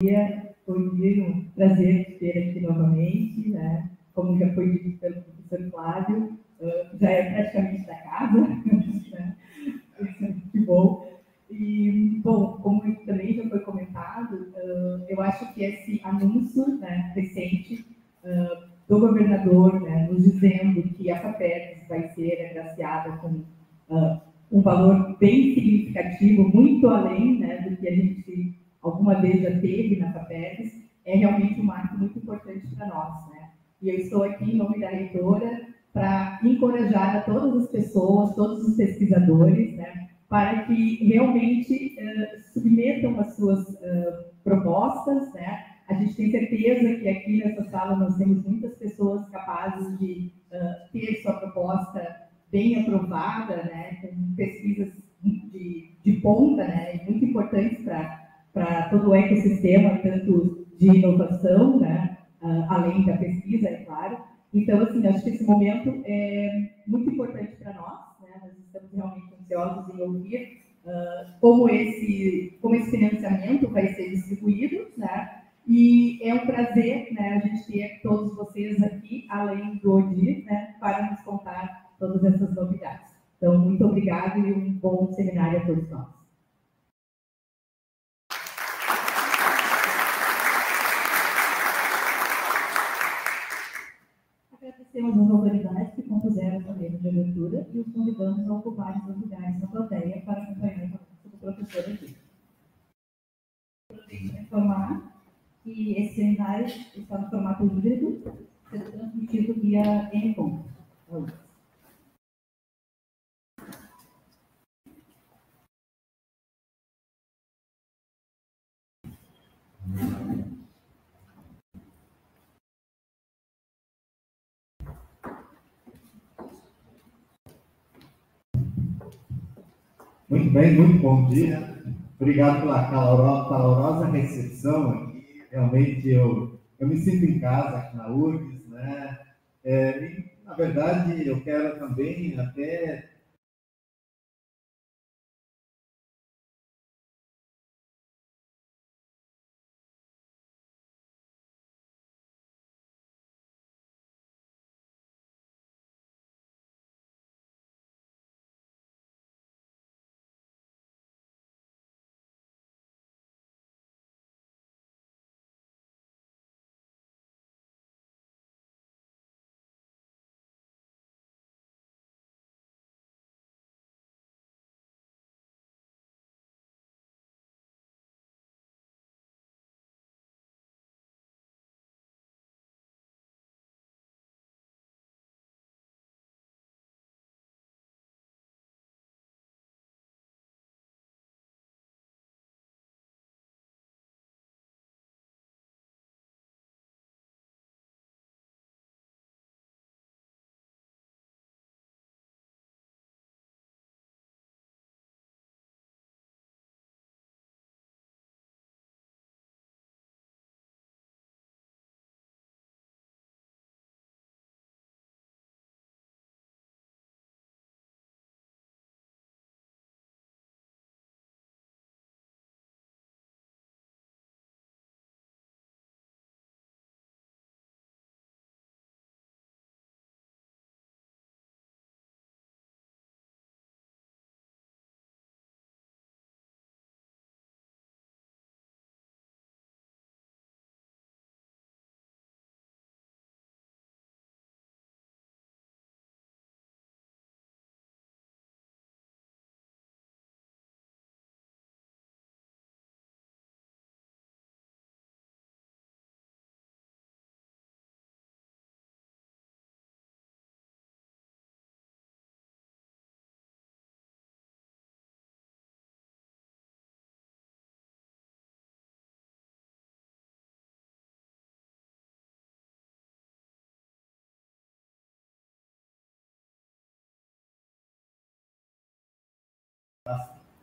Foi um prazer ter aqui novamente, né? Como já foi dito pelo professor Flávio, já é praticamente da casa, né? Que bom. E, bom, como também já foi comentado, eu acho que esse anúncio, né, recente do governador, né, nos dizendo que a FAPERGS vai ser agraciada com um valor bem significativo, muito além, né, do que a gente alguma vez já teve na FAPERGS, é realmente um marco muito importante para nós, né? E eu estou aqui em nome da reitora para encorajar a todas as pessoas, todos os pesquisadores, né, para que realmente submetam as suas propostas, né? A gente tem certeza que aqui nessa sala nós temos muitas pessoas capazes de ter sua proposta bem aprovada, né? Com pesquisas de ponta, né? Muito importantes para todo o ecossistema, tanto de inovação, né? Além da pesquisa, é claro. Então, assim, acho que esse momento é muito importante para nós, né? Nós estamos realmente ansiosos em ouvir como esse financiamento vai ser distribuído, né? E é um prazer, né, a gente ter todos vocês aqui, além do ODIR, né, para nos contar todas essas novidades. Então, muito obrigado e um bom seminário a todos nós. Agradecemos as autoridades que compuseram a mesa de abertura e os convidamos a ocuparem seus lugares na plateia para acompanhar a palestra do professor aqui. Gostaria de informar que esse seminário está no formato híbrido, sendo transmitido via Encontro. Muito bem, muito bom dia. Obrigado pela calorosa recepção aqui. Realmente eu me sinto em casa aqui na URGS, né? E, na verdade, eu quero também até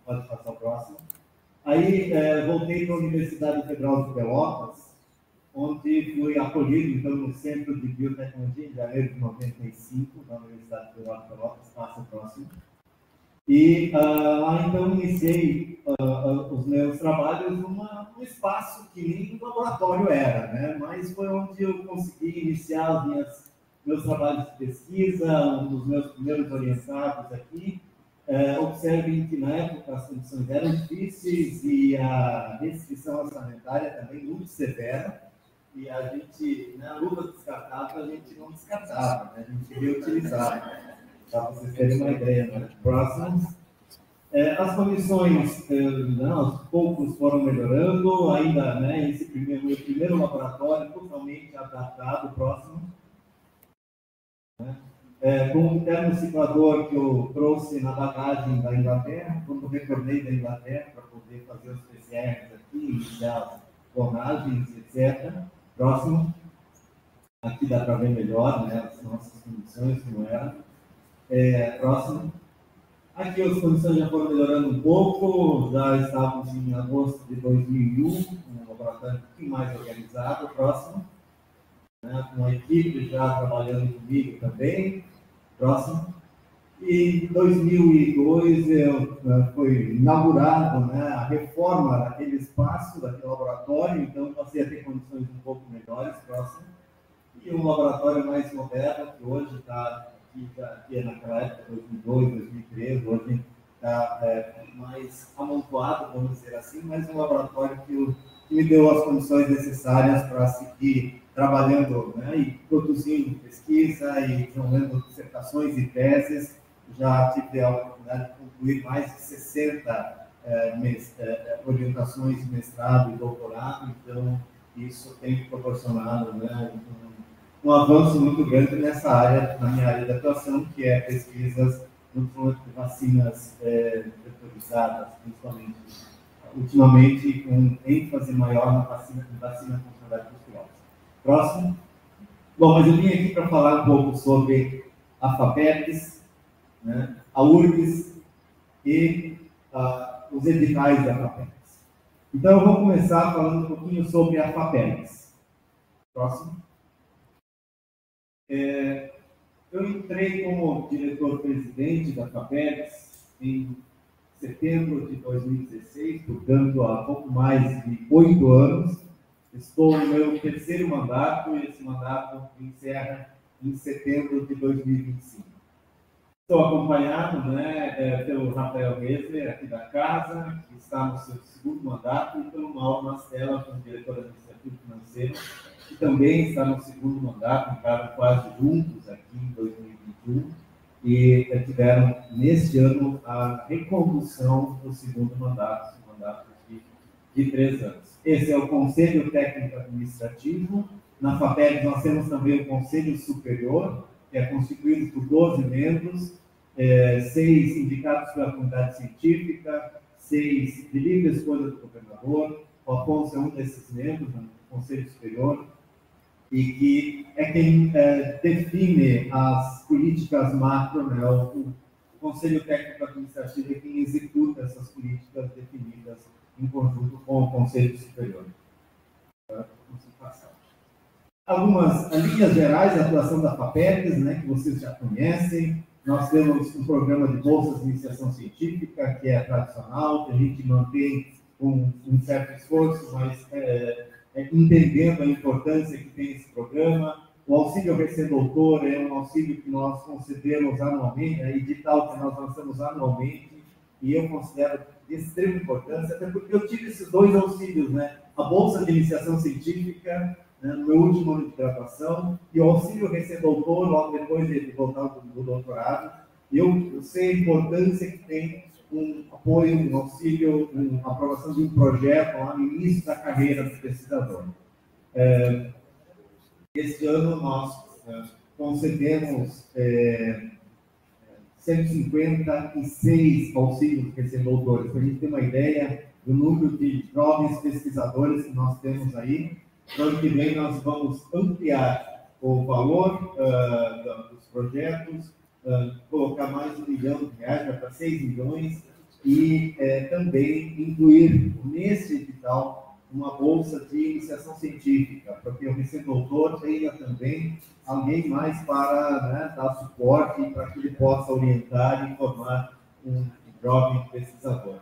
pode passar o próximo. Aí voltei para a Universidade Federal de Pelotas, onde fui acolhido então, no Centro de Biotecnologia em janeiro de 95, na Universidade Federal de Pelotas. Passa o próximo. E lá, então, iniciei os meus trabalhos num espaço que nem um laboratório era, né? Mas foi onde eu consegui iniciar meus trabalhos de pesquisa, um dos meus primeiros orientados aqui. Observem que, na época, as condições eram difíceis e a restrição orçamentária também muito severa. E a gente, na luva descartável, a gente não descartava, né? A gente reutilizava. Para vocês terem uma ideia, né? Próximos. As condições, aos poucos foram melhorando, ainda, né, meu primeiro laboratório totalmente adaptado, próximo, né, com um termociclador que eu trouxe na bagagem da Inglaterra, quando retornei da Inglaterra para poder fazer os PCRs aqui, iniciar clonagens, etc. Próximo. Aqui dá para ver melhor, né, as nossas condições, como eram. Próximo. Aqui as condições já foram melhorando um pouco, já estávamos em agosto de 2001, um laboratório um pouquinho mais organizado, próximo, né, com a equipe já trabalhando comigo também, próximo. E em 2002 foi inaugurado, né, a reforma daquele espaço, daquele laboratório, então passei a ter condições um pouco melhores, próximo. E um laboratório mais moderno, que hoje está aqui naquela época, 2002, 2013, hoje está mais amontoado, vamos dizer assim, mas um laboratório que me deu as condições necessárias para seguir trabalhando, né, e produzindo pesquisa e desenvolvendo dissertações e teses. Já tive a oportunidade de concluir mais de 60 orientações de mestrado e doutorado, então isso tem proporcionado, né, um avanço muito grande nessa área, na minha área de atuação, que é pesquisas no campo de vacinas vetorizadas, principalmente. Ultimamente, com ênfase maior na vacina contra a tuberculose. Próximo. Bom, mas eu vim aqui para falar um pouco sobre a FAPEPS, né, a URGS e os editais da FAPEPS. Então, eu vou começar falando um pouquinho sobre a FAPEPS. Próximo. Eu entrei como diretor-presidente da FAPEPS em setembro de 2016, portanto, há pouco mais de 8 anos. Estou no meu terceiro mandato e esse mandato encerra em setembro de 2025. Estou acompanhado, né, pelo Rafael Rezer, aqui da casa, que está no seu segundo mandato, e pelo Mauro Mastella, como diretor administrativo financeiro, que também está no segundo mandato, ficaram quase juntos aqui em 2021, e tiveram, neste ano, a recondução do segundo mandato, de 3 anos. Esse é o Conselho Técnico Administrativo. Na FAPEPS nós temos também o Conselho Superior, que é constituído por 12 membros, 6 indicados pela comunidade científica, 6 de livre escolha do governador. O Afonso é um desses membros no Conselho Superior, e que é quem define as políticas macro, né? O Conselho Técnico Administrativo é quem executa essas políticas definidas em conjunto com o Conselho Superior. Algumas linhas gerais da atuação da FAPEPS, né, que vocês já conhecem. Nós temos um programa de bolsas de iniciação científica, que é tradicional, que a gente mantém com um certo esforço, mas entendendo a importância que tem esse programa. O auxílio recém-doutor é um auxílio que nós concedemos anualmente, edital que nós lançamos anualmente, e eu considero de extrema importância, até porque eu tive esses 2 auxílios, né? A bolsa de iniciação científica, né, no meu último ano de graduação, e o auxílio recém-doutor, logo depois de voltar do doutorado. Eu sei a importância que tem um apoio, um auxílio, uma aprovação de um projeto lá no início da carreira do pesquisador. Este ano nós concedemos 156 auxílios recém-doutores, para a gente ter uma ideia do número de jovens pesquisadores que nós temos aí. No ano que vem nós vamos ampliar o valor dos projetos, colocar mais de R$1 milhão, para 6 milhões, e também incluir nesse edital uma bolsa de iniciação científica, porque o recém-doutor tenha também alguém mais para, né, dar suporte para que ele possa orientar e informar um jovem pesquisador.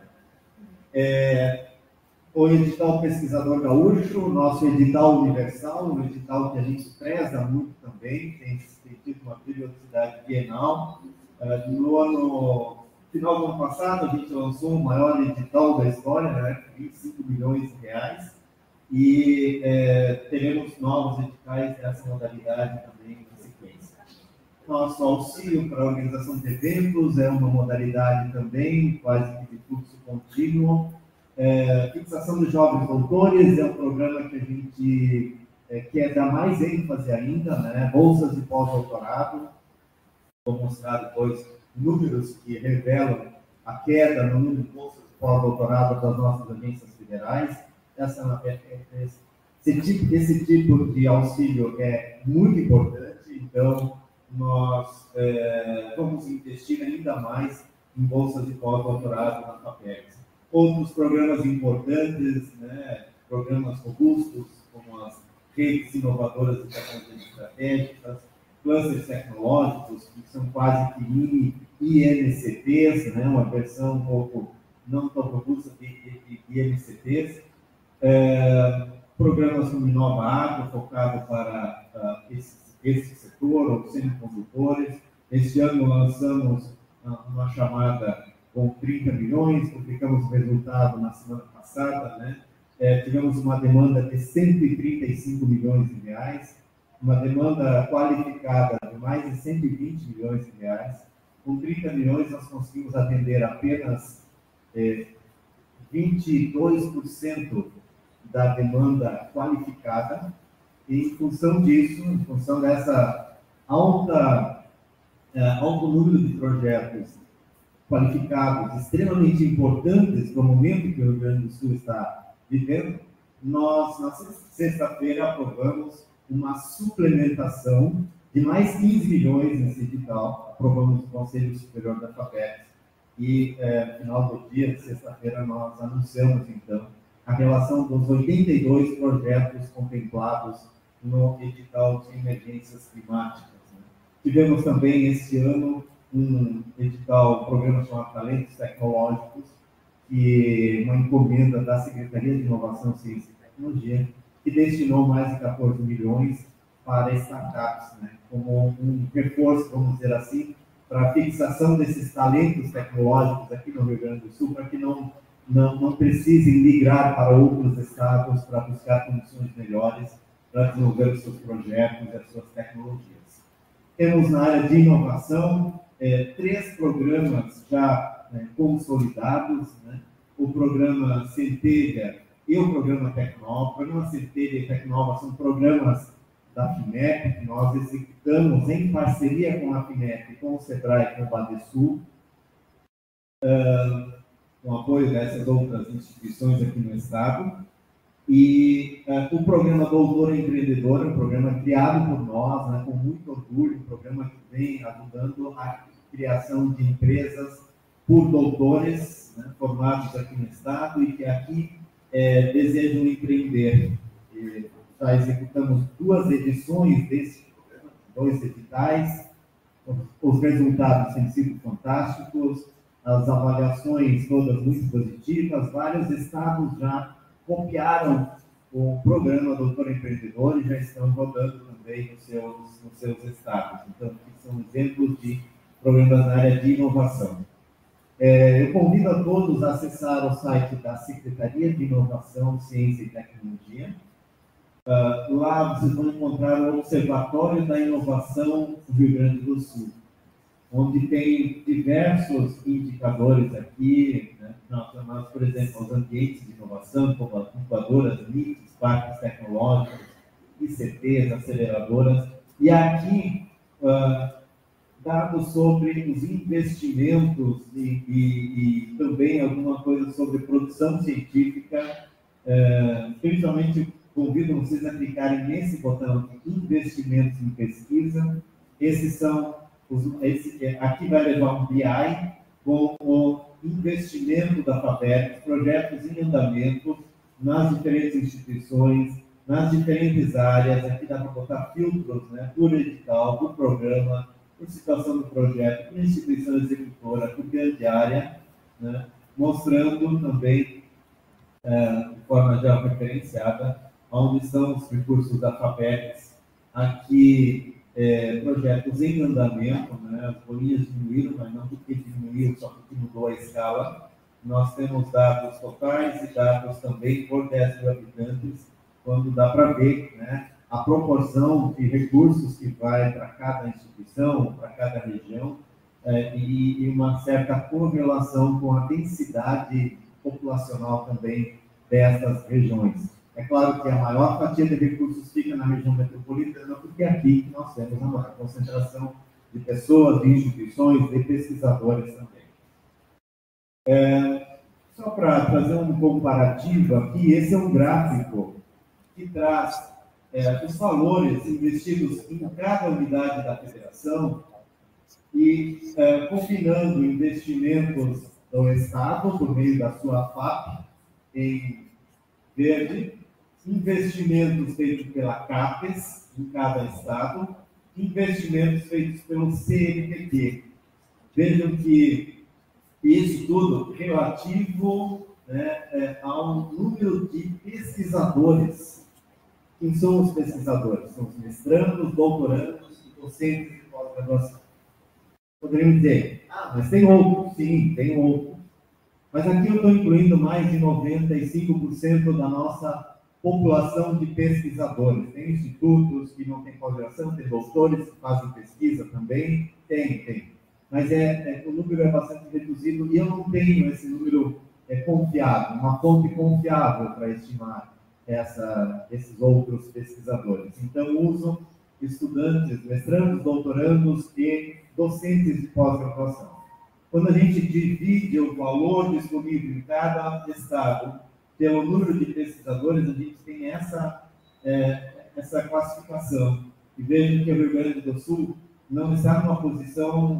O edital Pesquisador Gaúcho, nosso edital universal, um edital que a gente preza muito também, tem tido uma periodicidade bienal. No final do ano passado, a gente lançou o maior edital da história, né, 25 milhões de reais, e teremos novos editais dessa modalidade também na sequência. Nosso auxílio para a organização de eventos é uma modalidade também, quase que de fluxo contínuo. Fixação dos jovens doutores é um programa que a gente quer dar mais ênfase ainda, né? Bolsas de pós-doutorado. Vou mostrar depois números que revelam a queda no número de bolsas de pós-doutorado das nossas agências federais. Esse tipo de auxílio é muito importante, então nós vamos investir ainda mais em bolsas de pós-doutorado na FAPERGS. Outros programas importantes, né, programas robustos, como as redes inovadoras de tecnologias estratégicas, clusters tecnológicos, que são quase que mini INCTs, né, uma versão um pouco não tão robusta de INCTs. Programas como Inova Agro, focado para esse setor, ou semicondutores. Este ano lançamos uma chamada com 30 milhões, publicamos o resultado na semana passada, né? Tivemos uma demanda de 135 milhões de reais, uma demanda qualificada de mais de 120 milhões de reais. Com 30 milhões, nós conseguimos atender apenas 22% da demanda qualificada, e em função disso, em função dessa alto número de projetos qualificados, extremamente importantes para o momento que o Rio Grande do Sul está vivendo, nós, na sexta-feira, aprovamos uma suplementação de mais 15 milhões nesse edital, aprovamos no Conselho Superior da FAPERGS, e no final do dia, de sexta-feira, nós anunciamos, então, a relação dos 82 projetos contemplados no edital de emergências climáticas, né? Tivemos também, este ano, um programa chamado Talentos Tecnológicos, que é uma encomenda da Secretaria de Inovação, Ciência e Tecnologia, que destinou mais de 14 milhões para startups, né, como um reforço, vamos dizer assim, para a fixação desses talentos tecnológicos aqui no Rio Grande do Sul, para que não precisem migrar para outros estados para buscar condições melhores para desenvolver os seus projetos e as suas tecnologias. Temos na área de inovação 3 programas já consolidados, né? O programa Centelha e o programa Tecnova. O programa Centelha e Tecnova são programas da FINEP, que nós executamos em parceria com a FINEP, com o SEBRAE e com o Badesul, com apoio dessas outras instituições aqui no estado. E o programa Doutor Empreendedor é um programa criado por nós, né, com muito orgulho, um programa que vem ajudando a criação de empresas por doutores, né, formados aqui no estado e que aqui desejam empreender. Já executamos 2 edições desse programa, 2 editais. Os resultados têm sido fantásticos, as avaliações todas muito positivas. Vários estados já copiaram o programa Doutor Empreendedor e já estão rodando também nos seus estados. Então, aqui são exemplos de programas na área de inovação. Eu convido a todos a acessar o site da Secretaria de Inovação, Ciência e Tecnologia. Lá vocês vão encontrar o Observatório da Inovação do Rio Grande do Sul, onde tem diversos indicadores aqui, né, relacionados, por exemplo, aos ambientes de inovação, como incubadoras, MITs, parques tecnológicos, ICTs, aceleradoras. E aqui, dados sobre os investimentos e também alguma coisa sobre produção científica. Principalmente, convido vocês a clicarem nesse botão de investimentos em pesquisa. Aqui vai levar um BI com o investimento da FAPERGS, projetos em andamento nas diferentes instituições, nas diferentes áreas. Aqui dá para botar filtros, né, por edital, por programa, por situação do projeto, por instituição executora, por grande área, né, mostrando também, de forma já referenciada, onde estão os recursos da FAPERGS. Aqui, projetos em andamento, né, as bolinhas diminuíram, mas não porque diminuiu, só porque mudou a escala. Nós temos dados totais e dados também por 10 mil habitantes, quando dá para ver, né, a proporção de recursos que vai para cada instituição, para cada região, e uma certa correlação com a densidade populacional também dessas regiões. É claro que a maior fatia de recursos fica na região metropolitana, porque é aqui que nós temos a maior concentração de pessoas, de instituições, de pesquisadores também. Só para trazer um comparativo aqui, esse é um gráfico que traz os valores investidos em cada unidade da federação e combinando investimentos do Estado, por meio da sua FAP, em verde, investimentos feitos pela CAPES, em cada estado, investimentos feitos pelo CNPq. Vejam que isso tudo relativo, né, ao número de pesquisadores. Quem são os pesquisadores? São os mestrandos, doutorandos e docentes de pós-graduação. Poderíamos dizer, mas tem outros? Sim, tem outros. Mas aqui eu estou incluindo mais de 95% da nossa população de pesquisadores. Tem institutos que não têm pós-graduação, tem doutores que fazem pesquisa também, tem. Mas o número é bastante reduzido e eu não tenho esse número confiável, uma fonte confiável para estimar esses outros pesquisadores. Então, uso estudantes, mestrandos, doutorandos e docentes de pós-graduação. Quando a gente divide o valor disponível em cada estado pelo número de pesquisadores, a gente tem essa classificação. E vejam que o Rio Grande do Sul não está numa posição,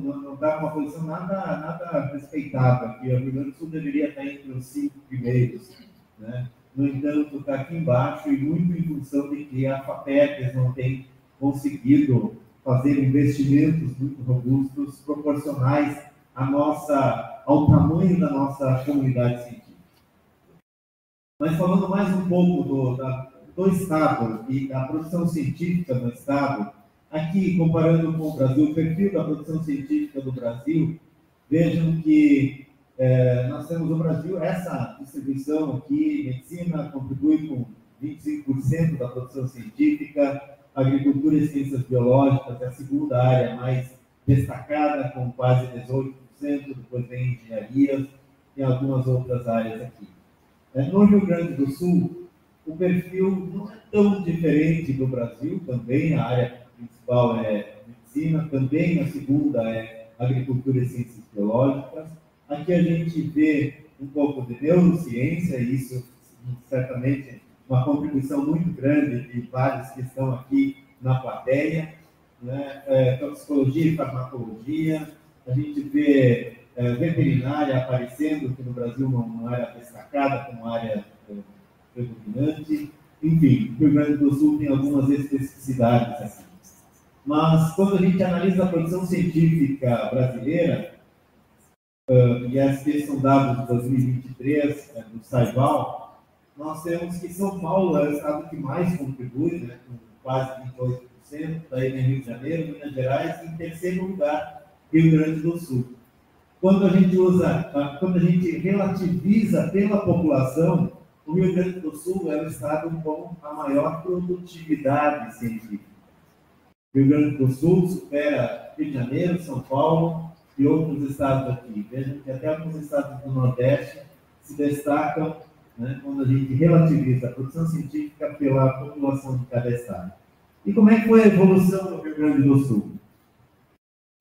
nada respeitável aqui. O Rio Grande do Sul deveria estar entre os 5 primeiros, né? No entanto, está aqui embaixo e muito em função de que a FAPERGS não tem conseguido fazer investimentos muito robustos, proporcionais ao tamanho da nossa comunidade científica. Mas falando mais um pouco do Estado e da produção científica do Estado, aqui, comparando com o Brasil, o perfil da produção científica do Brasil, vejam que nós temos no Brasil essa distribuição aqui, medicina contribui com 25% da produção científica, agricultura e ciências biológicas é a segunda área mais destacada, com quase 18%, depois vem engenharias e algumas outras áreas aqui. No Rio Grande do Sul, o perfil não é tão diferente do Brasil, também a área principal é medicina, também a segunda é agricultura e ciências biológicas. Aqui a gente vê um pouco de neurociência, e isso certamente uma contribuição muito grande de vários que estão aqui na plateia, né? Toxicologia e farmacologia, a gente vê veterinária aparecendo, que no Brasil não era destacada como área predominante. Enfim, o Rio Grande do Sul tem algumas especificidades assim. Mas, quando a gente analisa a produção científica brasileira, e esses são dados de 2023, do SAIVAL, nós temos que São Paulo é o estado que mais contribui, né, com quase 28%, daí vem Rio de Janeiro, Minas Gerais, e em terceiro lugar, Rio Grande do Sul. Quando a gente relativiza pela população, o Rio Grande do Sul é o estado com a maior produtividade científica. Rio Grande do Sul supera Rio de Janeiro, São Paulo e outros estados aqui. Vejam que até alguns estados do Nordeste se destacam, né, quando a gente relativiza a produção científica pela população de cada estado. E como é que foi a evolução do Rio Grande do Sul?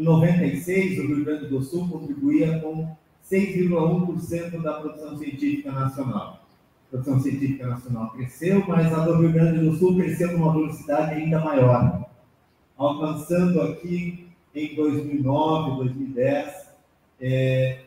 Em 96, o Rio Grande do Sul contribuía com 6,1% da produção científica nacional. A produção científica nacional cresceu, mas a do Rio Grande do Sul cresceu numa velocidade ainda maior, alcançando aqui em 2009, 2010, em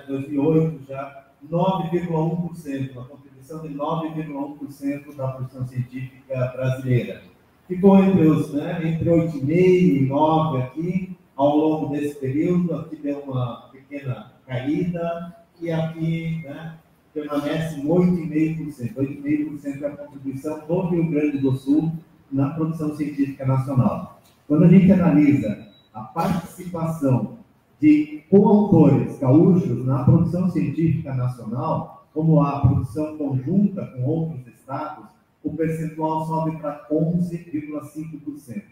2008 já, 9,1%, uma contribuição de 9,1% da produção científica brasileira. Ficou entre 8,5% e 9% aqui, ao longo desse período, aqui deu uma pequena caída, e aqui, né, permanece em 8,5%. 8,5% é a contribuição do Rio Grande do Sul na produção científica nacional. Quando a gente analisa a participação de coautores gaúchos na produção científica nacional, como a produção conjunta com outros estados, o percentual sobe para 11,5%.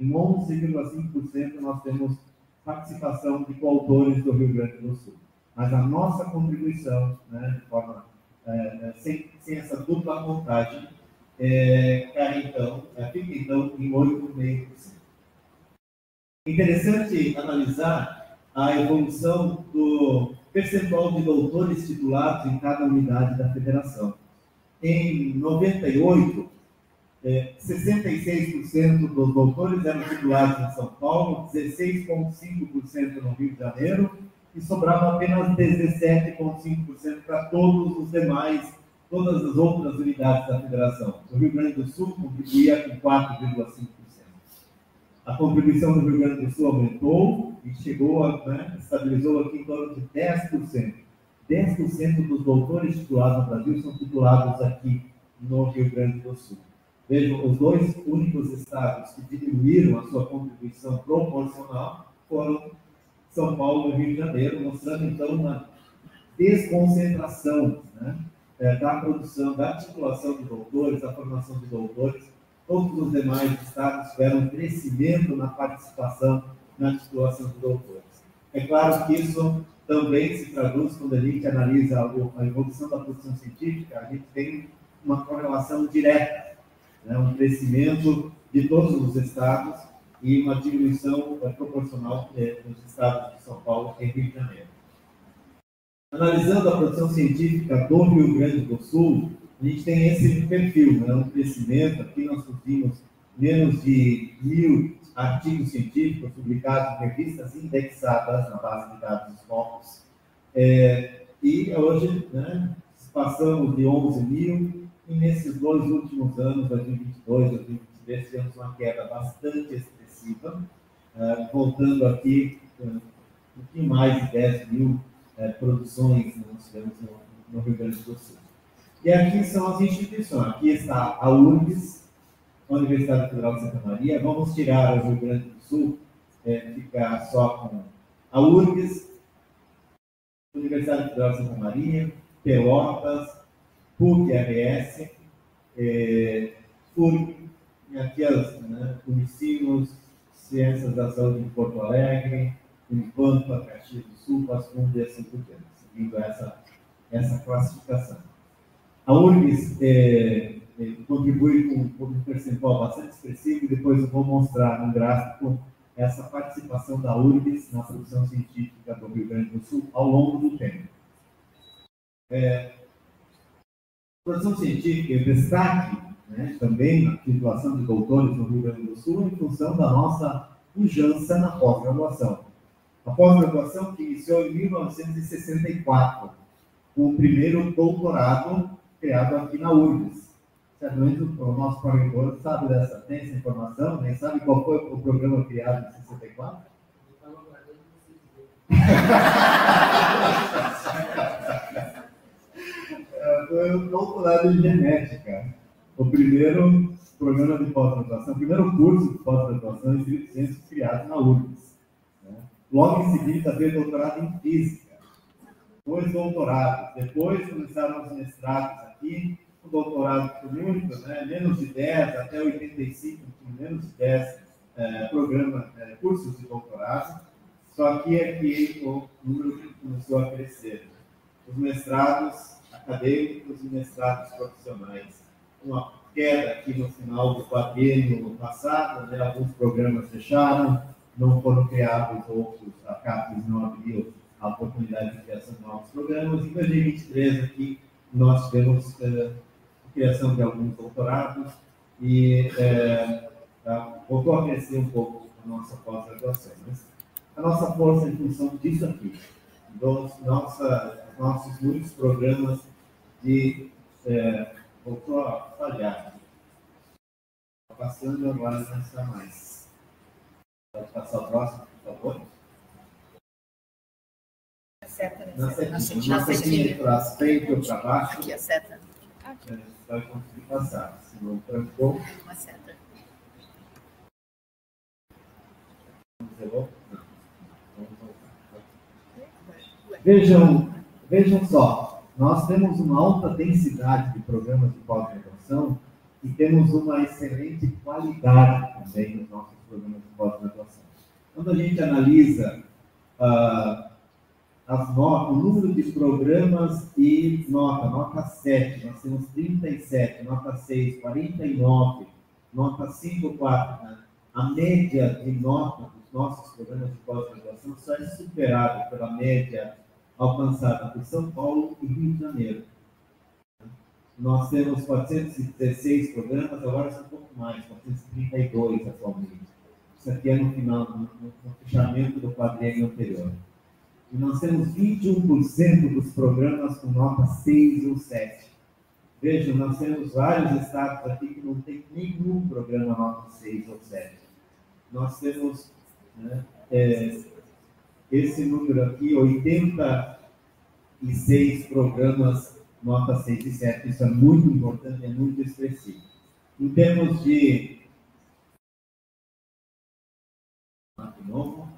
Em 11,5% nós temos participação de coautores do Rio Grande do Sul. Mas a nossa contribuição, né, de forma, sem essa dupla contagem, fica então em 8,5%. Interessante analisar a evolução do percentual de doutores titulados em cada unidade da federação. Em 98, 66% dos doutores eram titulados em São Paulo, 16,5% no Rio de Janeiro, e sobrava apenas 17,5% para todas as outras unidades da federação. O Rio Grande do Sul contribuía com 4,5%. A contribuição do Rio Grande do Sul aumentou e estabilizou aqui em torno de 10%. 10% dos doutores titulados no Brasil são titulados aqui no Rio Grande do Sul. Vejam, os dois únicos estados que diminuíram a sua contribuição proporcional foram São Paulo e Rio de Janeiro, mostrando então uma desconcentração, né, da produção, da titulação de doutores, da formação de doutores. Todos os demais estados tiveram um crescimento na participação na titulação de doutores. É claro que isso também se traduz, quando a gente analisa a evolução da produção científica, a gente tem uma correlação direta, né, um crescimento de todos os estados e uma diminuição proporcional nos estados de São Paulo e Rio de Janeiro. Analisando a produção científica do Rio Grande do Sul, a gente tem esse perfil, né, um crescimento. Aqui nós produzimos menos de 1.000 artigos científicos publicados em revistas indexadas na base de dados Scopus. E hoje, né, passamos de 11.000, e nesses dois últimos anos, 2022 e 2023, tivemos uma queda bastante expressiva, voltando aqui um pouquinho mais de 10.000 produções nós tivemos no Rio Grande do Sul. E aqui são as instituições. Aqui está a URGS, a Universidade Federal de Santa Maria. Vamos tirar o Rio Grande do Sul, ficar só com a URGS, Universidade Federal de Santa Maria, Pelotas, PUC-RS, FURG, e aqui as Unicinos, Ciências da Saúde de Porto Alegre, Unipampa, Caxias do Sul, Passo Fundo e assim por diante, seguindo essa classificação. A URGS contribui com um percentual bastante expressivo, e depois eu vou mostrar no gráfico essa participação da URGS na produção científica do Rio Grande do Sul ao longo do tempo. Produção científica e destaque, né, também na titulação de doutores no Rio Grande do Sul, em função da nossa pujança na pós-graduação. A pós-graduação que iniciou em 1964, com o primeiro doutorado criado aqui na URGS. Certamente o nosso corretor sabe tem essa informação, nem sabe qual foi o programa criado em 64? Foi o doutorado em genética, o primeiro programa de pós-graduação, o primeiro curso de pós-graduação em ciências criado na URGS. Né? Logo em seguida veio doutorado em física, depois doutorado, depois começaram os mestrados aqui, o doutorado foi muito, né, menos de 10, até 85, menos de 10 cursos de doutorado, só que aqui o número começou a crescer. Os mestrados acadêmicos e mestrados profissionais. Uma queda aqui no final do quadriênio passado, né, alguns programas fecharam, não foram criados outros, a CAPES não abriu a oportunidade de criação de novos programas. Em 2023, aqui, nós tivemos a criação de alguns doutorados e voltou a crescer um pouco a nossa pós-graduação. Mas a nossa força em função disso aqui, dos nossos muitos programas voltou a falhar. Está passando agora, não está mais. Pode passar o próximo. por favor. Seta, né? Na setinha para frente ou para baixo. Aqui, a seta. Você vai conseguir passar. Se não trancou. Uma seta. Zerou? Não. Vamos voltar. Vejam só. Nós temos uma alta densidade de programas de pós-graduação e temos uma excelente qualidade também nos nossos programas de pós-graduação. Quando a gente analisa o número de programas e nota 7, nós temos 37, nota 6, 49, nota 5,4, né? A média de nota dos nossos programas de pós-graduação só é superada pela média alcançada por São Paulo e Rio de Janeiro. Nós temos 416 programas, agora são um pouco mais, 432 atualmente. Isso aqui é no final, no fechamento do quadriênio anterior. E nós temos 21% dos programas com nota 6 ou 7. Vejam, nós temos vários estados aqui que não tem nenhum programa nota 6 ou 7. Nós temos, né, esse número aqui, 86 programas nota 6 e 7. Isso é muito importante, é muito expressivo. Em termos de... De novo.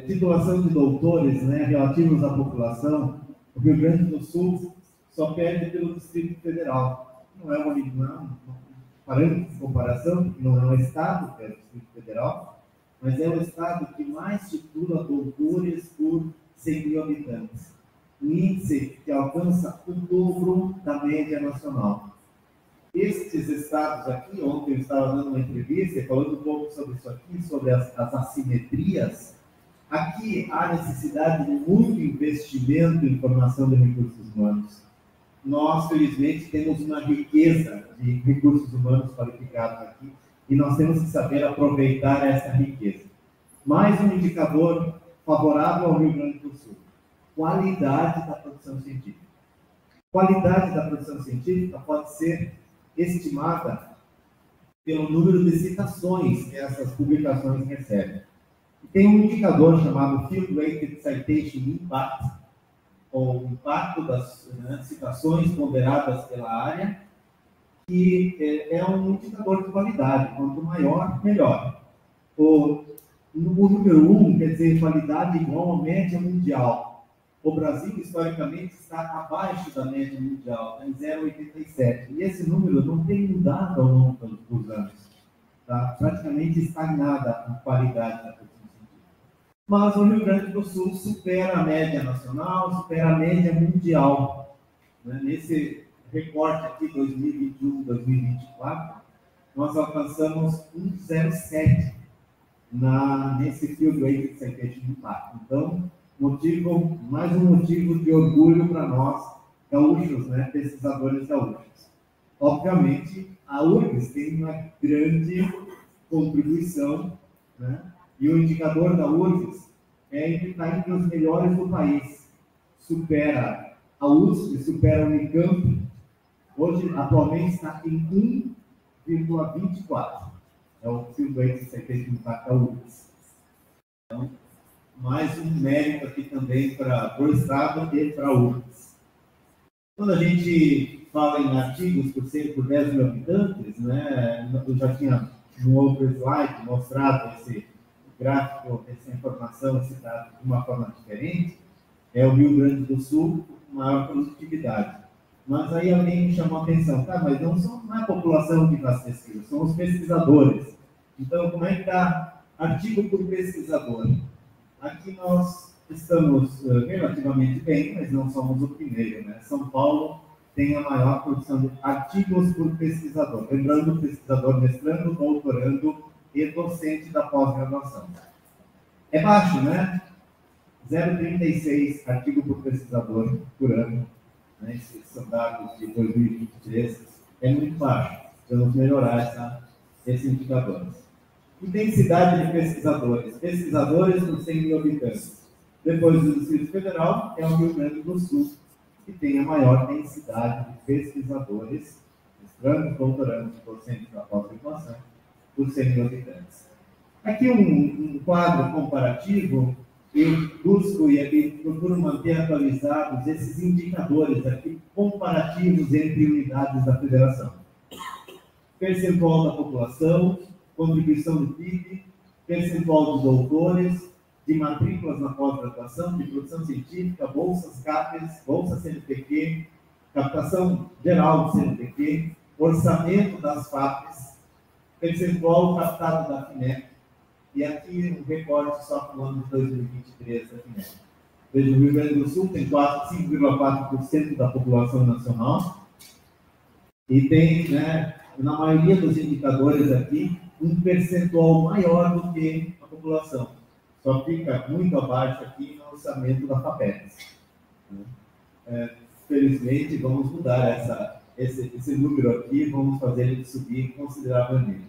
Titulação de doutores, né, relativos à população, o Rio Grande do Sul só perde pelo Distrito Federal. Não é um parâmetro de comparação, não é um estado, que é o Distrito Federal, mas é o estado que mais titula doutores por 100 mil habitantes. Um índice que alcança o dobro da média nacional. Estes estados aqui, ontem eu estava dando uma entrevista falando um pouco sobre isso aqui, sobre as assimetrias. Aqui há necessidade de muito investimento em formação de recursos humanos. Nós, felizmente, temos uma riqueza de recursos humanos qualificados aqui e nós temos que saber aproveitar essa riqueza. Mais um indicador favorável ao Rio Grande do Sul: qualidade da produção científica. Qualidade da produção científica pode ser estimada pelo número de citações que essas publicações recebem. E tem um indicador chamado Field Weighted Citation Impact, ou impacto das citações ponderadas pela área, que é um indicador de qualidade. Quanto maior, melhor. O número 1 quer dizer qualidade igual à média mundial. O Brasil, historicamente, está abaixo da média mundial, em 0,87. E esse número não tem mudado ao longo dos anos. Está praticamente estagnada a qualidade da produção científica. Mas o Rio Grande do Sul supera a média nacional, supera a média mundial. Nesse recorte aqui, 2021-2024, nós alcançamos 1,07 nesse Field Weighted Citation Impact. Então, mais um motivo de orgulho para nós, gaúchos, né, pesquisadores gaúchos. Obviamente, a URGS tem uma grande contribuição, né, e o indicador da URGS está entre os melhores do país. Supera a USP, supera a Unicamp. Hoje, atualmente, está em 1,24. É o Field Weighted Citation Impact da URGS. Então, mais um mérito aqui também para o Estado e para a URGS. Quando a gente fala em artigos por 10 mil habitantes, né, eu já tinha no outro slide mostrado esse gráfico, essa informação, esse dado de uma forma diferente. É o Rio Grande do Sul com maior produtividade. Mas aí alguém me chamou a atenção, tá, mas não é a população que faz pesquisa, são os pesquisadores. Então, como é que está artigo por pesquisador? Aqui nós estamos relativamente bem, mas não somos o primeiro, né? São Paulo tem a maior produção de artigos por pesquisador. Lembrando, pesquisador mestrando, doutorando e docente da pós-graduação. É baixo, né? 0,36 artigo por pesquisador por ano. Né? Esses são dados de 2023. É muito baixo. Precisamos melhorar esse indicador. Intensidade de pesquisadores. Pesquisadores por 100 mil habitantes. Depois do Distrito Federal, é o Rio Grande do Sul, que tem a maior densidade de pesquisadores mestranos, doutorandos e docentes da pós-graduação, por 100 mil habitantes. Aqui um quadro comparativo, eu busco e procuro manter atualizados esses indicadores aqui comparativos entre unidades da federação. Percentual da população, contribuição do PIB, percentual de doutores, de matrículas na pós-graduação, de produção científica, bolsas CAPES, bolsa CNPq, captação geral do CNPq, orçamento das FAPES, percentual captado da FINEP, e aqui um recorte só para o ano de 2023 da FINEP. Veja, o Rio Grande do Sul tem 5,4% da população nacional e tem, né, na maioria dos indicadores aqui, um percentual maior do que a população. Só fica muito abaixo aqui no orçamento da FAPES. Felizmente, vamos mudar esse número aqui, vamos fazer ele subir consideravelmente.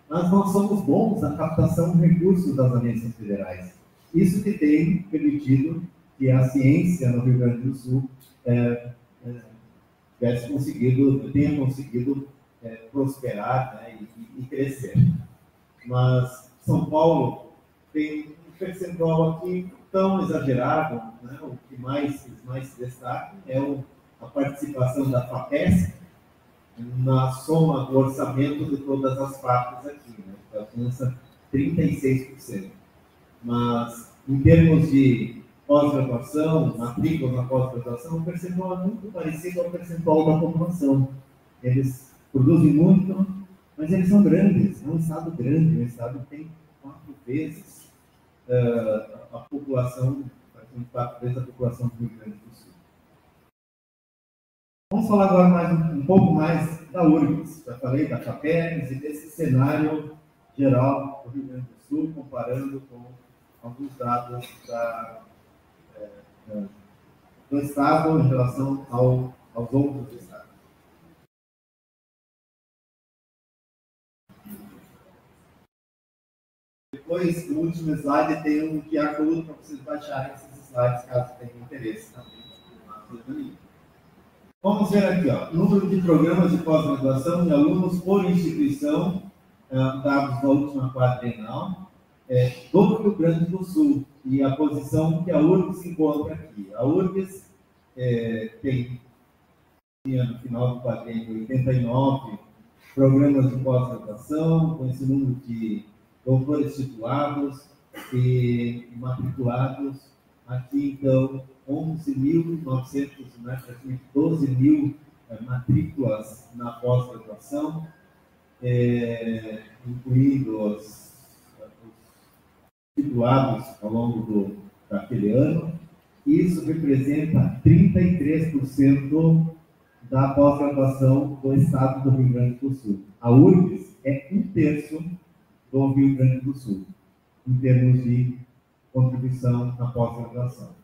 Mas nós somos bons na captação de recursos das agências federais. Isso que tem permitido que a ciência no Rio Grande do Sul tenha conseguido prosperar, né, e crescer. Mas São Paulo tem um percentual aqui tão exagerado, né? O que mais se destaca é a participação da FAPESC na soma do orçamento de todas as FAPES aqui, né? Que alcança 36%. Mas, em termos de pós-graduação, matrícula na pós-graduação, o percentual é muito parecido ao percentual da população. Eles produzem muito, mas eles são grandes. É um estado grande, um estado que tem 4 vezes a população, 4 vezes a população do Rio Grande do Sul. Vamos falar agora um pouco mais da URGS. Já falei da FAPES e desse cenário geral do Rio Grande do Sul, comparando com alguns dados do estado em relação aos outros estados. Depois, no último slide, tem um QR Code para vocês baixarem esses slides, caso tenham interesse também. Vamos ver aqui, ó, número de programas de pós-graduação e alunos por instituição, dados da última quadrienal, do Rio Grande do Sul, e a posição que a URGS encontra aqui. A URGS tinha no final do quadriênio 89 programas de pós-graduação, com esse número de doutores titulados e matriculados. Aqui, então, 11.900, né, praticamente 12 mil matrículas na pós-graduação, incluindo os titulados ao longo daquele ano. Isso representa 33% da pós-graduação do estado do Rio Grande do Sul. A URGS é 1/3 do Rio Grande do Sul, em termos de contribuição na pós-graduação.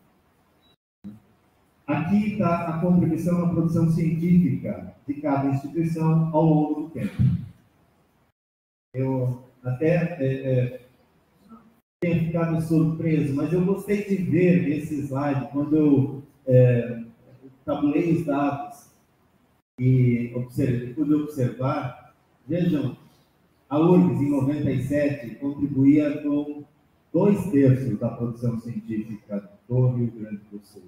Aqui está a contribuição na produção científica de cada instituição ao longo do tempo. Eu até tenho ficado surpreso, mas eu gostei de ver esse slide quando eu tabulei os dados e pude observar. Vejam, a URGS, em 97, contribuía com 2/3 da produção científica do Rio Grande do Sul.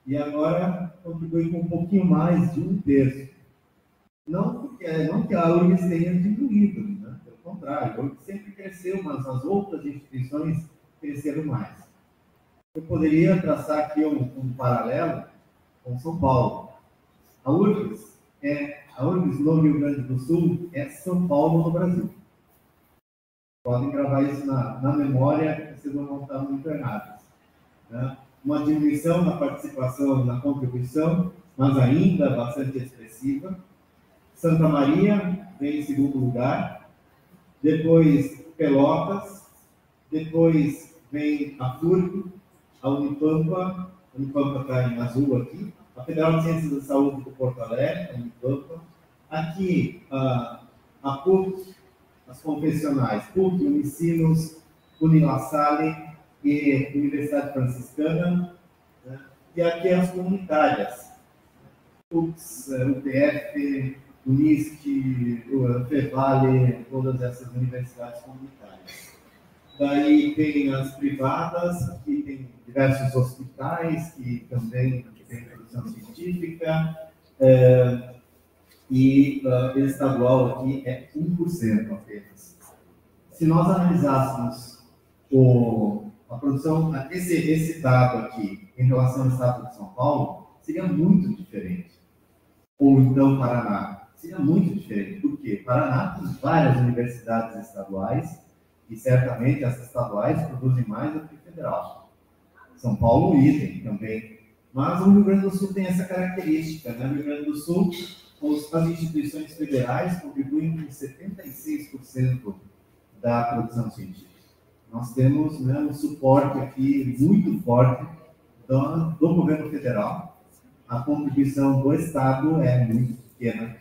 E agora contribui com um pouquinho mais de 1/3. Não que a URGS tenha diminuído, né? Pelo contrário, a URGS sempre cresceu, mas as outras instituições cresceram mais. Eu poderia traçar aqui um paralelo com São Paulo. A URGS no Rio Grande do Sul é São Paulo no Brasil. Podem gravar isso na memória, vocês não estar muito errados, né? Uma diminuição na participação, na contribuição, mas ainda bastante expressiva. Santa Maria vem em segundo lugar, depois Pelotas, depois vem a FURB, a Unipampa está em azul aqui, a Federal de Ciências da Saúde do Porto Alegre, a Unipampa, aqui a PUC, as confessionais, PUC, Unicinos, Unilassalle e Universidade Franciscana, né? E aqui as comunitárias, UPS, UPF, Unisc, o Fevale, todas essas universidades comunitárias. Daí tem as privadas, que tem diversos hospitais, que também têm produção científica, e estadual aqui é 1% apenas. Se nós analisássemos a produção, esse dado aqui, em relação ao estado de São Paulo, seria muito diferente. Ou então Paraná, seria muito diferente. Por quê? Paraná tem várias universidades estaduais, e certamente as estaduais produzem mais do que o federal. São Paulo, idem também. Mas o Rio Grande do Sul tem essa característica, né? No Rio Grande do Sul, as instituições federais contribuem com 76% da produção científica. Nós temos, né, um suporte aqui muito forte do governo federal. A contribuição do Estado é muito pequena.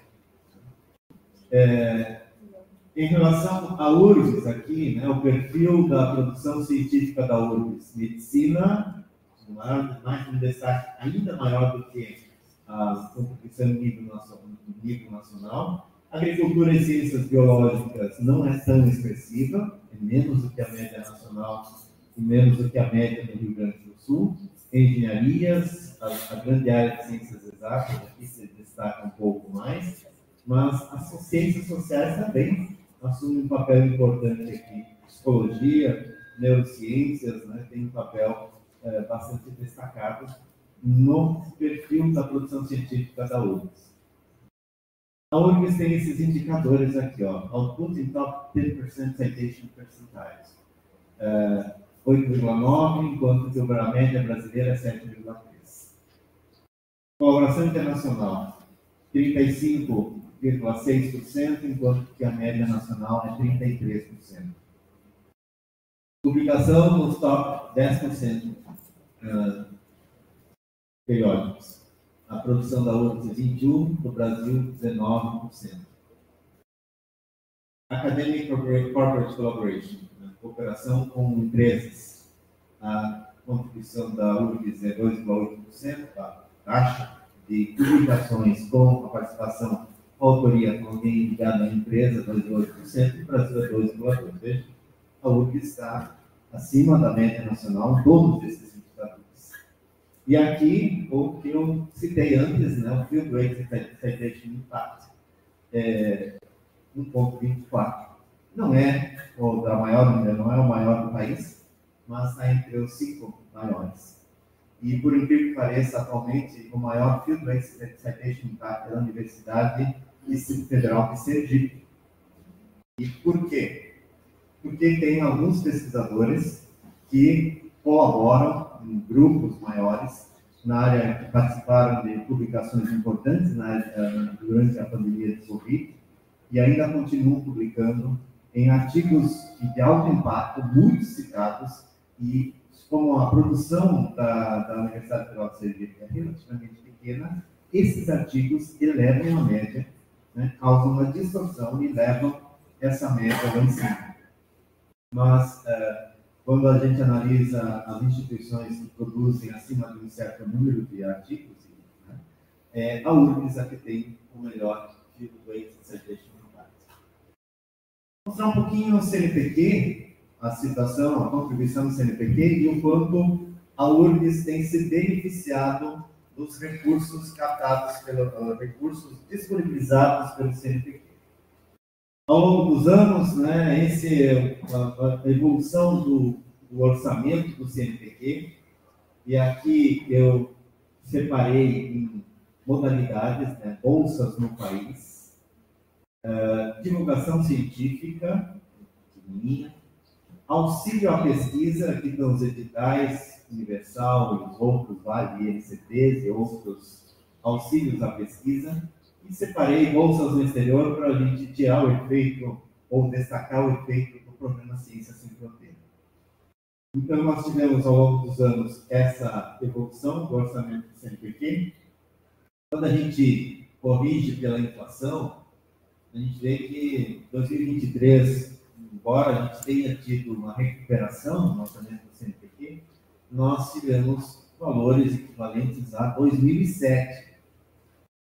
Em relação à URGS aqui, né, o perfil da produção científica da URGS, medicina, mais um destaque ainda maior do que a contribuição no nível nacional. Agricultura e ciências biológicas não é tão expressiva, é menos do que a média nacional e menos do que a média no Rio Grande do Sul. Engenharias, a grande área de ciências exatas aqui se destaca um pouco mais, mas as ciências sociais também assumem um papel importante aqui. Psicologia, neurociências, né, tem um papel bastante destacado no perfil da produção científica da URGS. A URGS tem esses indicadores aqui, ó, Output in Top 10% Citation Percentiles. 8,9, enquanto que a média brasileira é 7,3. Colaboração internacional, 35,6%, enquanto que a média nacional é 33%. Publicação nos top 10% periódicos. A produção da URGS é 21%, do Brasil 19%. Academic Corporate Collaboration, né? Cooperação com empresas. A contribuição da URGS é 2,8%, a taxa de publicações com a participação, a autoria com alguém ligado à empresa, 2,8%, e o Brasil é 2,2%. Veja, a URGS está acima da média nacional em todos esses indicadores. E aqui, o que eu citei antes, né, o Field Rate Citation Impact, 1,24. Não é o maior do país, mas está entre os 5 maiores. E, por incrível que pareça, atualmente, o maior Field Rate Citation Impact é a Universidade Distrito Federal de Sergipe. E por quê? Porque tem alguns pesquisadores que colaboram em grupos maiores na área, que participaram de publicações importantes durante a pandemia de Covid e ainda continuam publicando em artigos de alto impacto, muito citados, e como a produção da Universidade Federal de Sergipe é relativamente pequena, esses artigos elevam a média, né, causam uma distorção e levam essa média lá em cima. Mas, quando a gente analisa as instituições que produzem acima de um certo número de artigos, né, a URGS é que tem o melhor Field Rate Citation Impact. Vou mostrar um pouquinho o CNPq, a situação, a contribuição do CNPq e o quanto a URGS tem se beneficiado dos recursos captados, recursos disponibilizados pelo CNPq. Ao longo dos anos, né, a evolução do orçamento do CNPq, e aqui eu separei em modalidades, né, bolsas no país, divulgação científica, auxílio à pesquisa, aqui estão os editais Universal e os outros, Vale, INCTs e outros auxílios à pesquisa. E separei bolsas no exterior para a gente tirar o efeito, ou destacar o efeito do programa Ciência Sem Fronteira. Então, nós tivemos ao longo dos anos essa evolução do orçamento do CNPq. Quando a gente corrige pela inflação, a gente vê que em 2023, embora a gente tenha tido uma recuperação no orçamento do CNPq, nós tivemos valores equivalentes a 2007.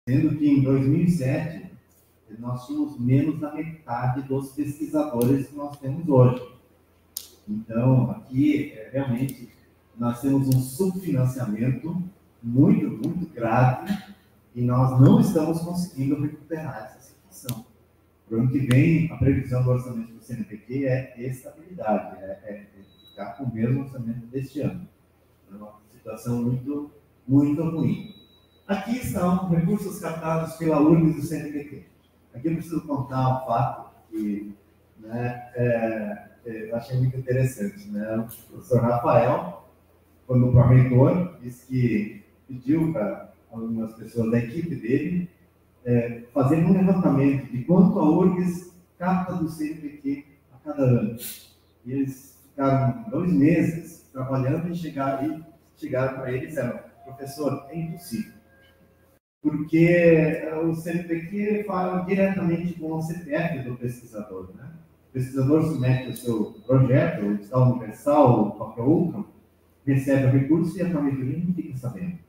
Sendo que em 2007 nós tínhamos menos da metade dos pesquisadores que nós temos hoje. Então, aqui, realmente, nós temos um subfinanciamento muito, muito grave e nós não estamos conseguindo recuperar essa situação. Para o ano que vem, a previsão do orçamento do CNPq é estabilidade, é ficar com o mesmo orçamento deste ano. É uma situação muito, muito ruim. Aqui estão recursos captados pela URGS do CNPq. Aqui eu preciso contar um fato que, né, eu achei muito interessante. Né? O professor Rafael, quando o pró-reitor, disse que pediu para algumas pessoas da equipe dele fazer um levantamento de quanto a URGS capta do CNPq a cada ano. E eles ficaram 2 meses trabalhando e chegaram para ele e disseram: professor, é impossível. Porque o CNPq fala diretamente com o CPF do pesquisador. Né? O pesquisador submete o seu projeto, o Edital Universal ou qualquer outro, recebe o recurso e a pró-reitoria não fica sabendo.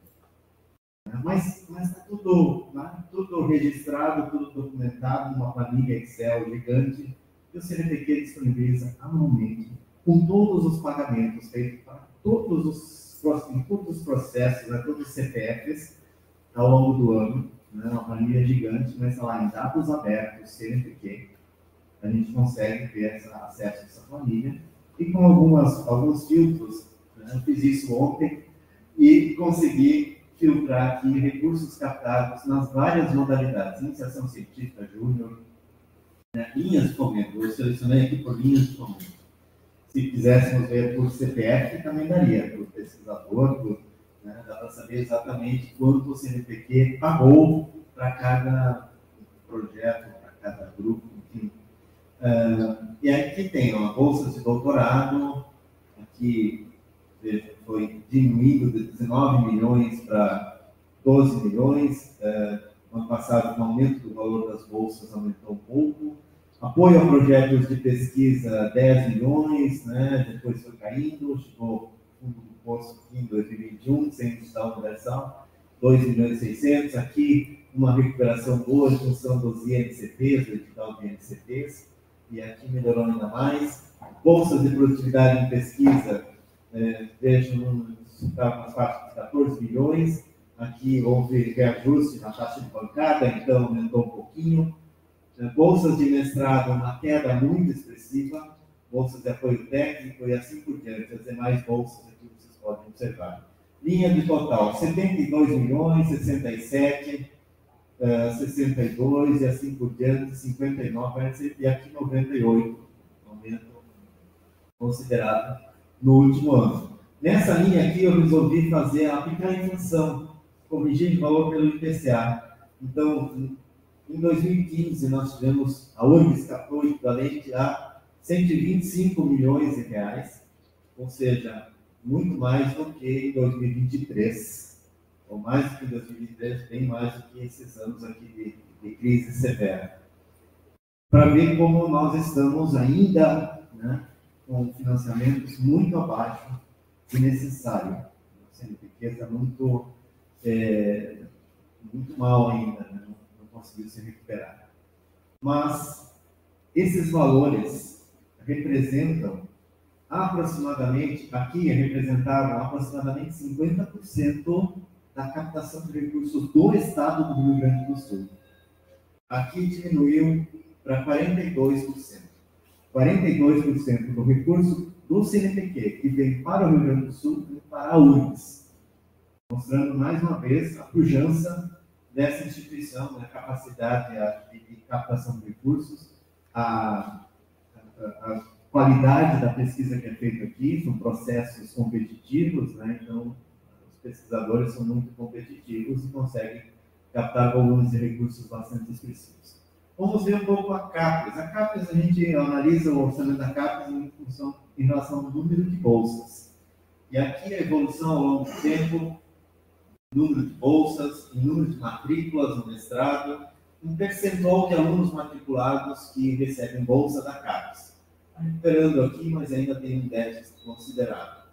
Mas está tudo registrado, tudo documentado numa planilha Excel gigante, e o CNPq disponibiliza anualmente, com todos os pagamentos feitos para todos os processos, todos os CPFs, ao longo do ano, né, uma planilha gigante, mas está lá em dados abertos, CNPq, a gente consegue ter acesso a essa planilha, e com alguns filtros, né, eu fiz isso ontem, e consegui filtrar aqui recursos captados nas várias modalidades, iniciação científica júnior, né, linhas de fomento, eu selecionei aqui por linhas de fomento. Se quiséssemos ver por CPF, também daria, por pesquisador, né, dá para saber exatamente quanto o CNPq pagou para cada projeto, para cada grupo, enfim. E aqui tem bolsas de doutorado, aqui foi diminuído de 19 milhões para 12 milhões, no ano passado, com o aumento do valor das bolsas, aumentou um pouco. Apoio a projetos de pesquisa, 10 milhões, né, depois foi caindo, chegou fundo do poço aqui em 2021, sem edital universal, 2 milhões e 600. Aqui, uma recuperação boa em função dos INCPs, do edital de INCPs, e aqui melhorou ainda mais. Bolsas de produtividade em pesquisa, vejam, estava nas partes de 14 milhões. Aqui houve reajuste na taxa de bancada, então aumentou um pouquinho. Bolsas de mestrado, uma queda muito expressiva, bolsas de apoio técnico e assim por diante. As demais bolsas aqui vocês podem observar. Linha de total, 72 milhões, 67, 62 e assim por diante, 59 e aqui 98, um aumento considerável no último ano. Nessa linha aqui eu resolvi aplicar a inflação, corrigir o valor pelo IPCA. Então, em 2015, nós tivemos, a URGS captou equivalente a 125 milhões de reais, ou seja, muito mais do que em 2023, ou mais do que em 2023, bem mais do que esses anos aqui de crise severa. Para ver como nós estamos ainda, né, com financiamentos muito abaixo do necessário. O CNPq está muito mal ainda, né? Conseguiu se recuperar. Mas esses valores representam aproximadamente, aqui representavam aproximadamente 50% da captação de recursos do Estado do Rio Grande do Sul. Aqui diminuiu para 42%. 42% do recurso do CNPq que vem para o Rio Grande do Sul e para a URGS, mostrando mais uma vez a pujança dessa instituição, a capacidade de captação de recursos, a qualidade da pesquisa que é feita aqui, são processos competitivos, né? Então os pesquisadores são muito competitivos e conseguem captar volumes de recursos bastante expressivos. Vamos ver um pouco a CAPES. A CAPES, a gente analisa o orçamento da CAPES em relação ao número de bolsas. E aqui a evolução ao longo do tempo, número de bolsas, número de matrículas no mestrado, um percentual de alunos matriculados que recebem bolsa da CAPES. Está recuperando aqui, mas ainda tem um déficit considerável.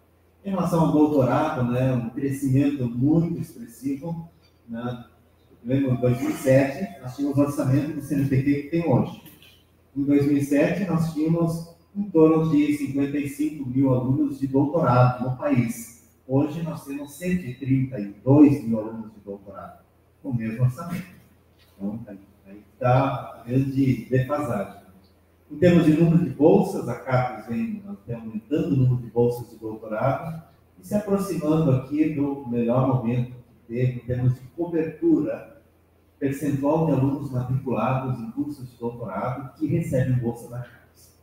Em relação ao doutorado, né, um crescimento muito expressivo, né, lembro, em 2007, nós tínhamos o orçamento do CNPq que tem hoje. Em 2007, nós tínhamos em torno de 55 mil alunos de doutorado no país. Hoje, nós temos 132 mil alunos de doutorado, com o mesmo orçamento. Então, aí está a grande defasagem. Em termos de número de bolsas, a CAPES vem aumentando o número de bolsas de doutorado e se aproximando aqui do melhor momento que teve em termos de cobertura, percentual de alunos matriculados em cursos de doutorado que recebem bolsa da CAPES.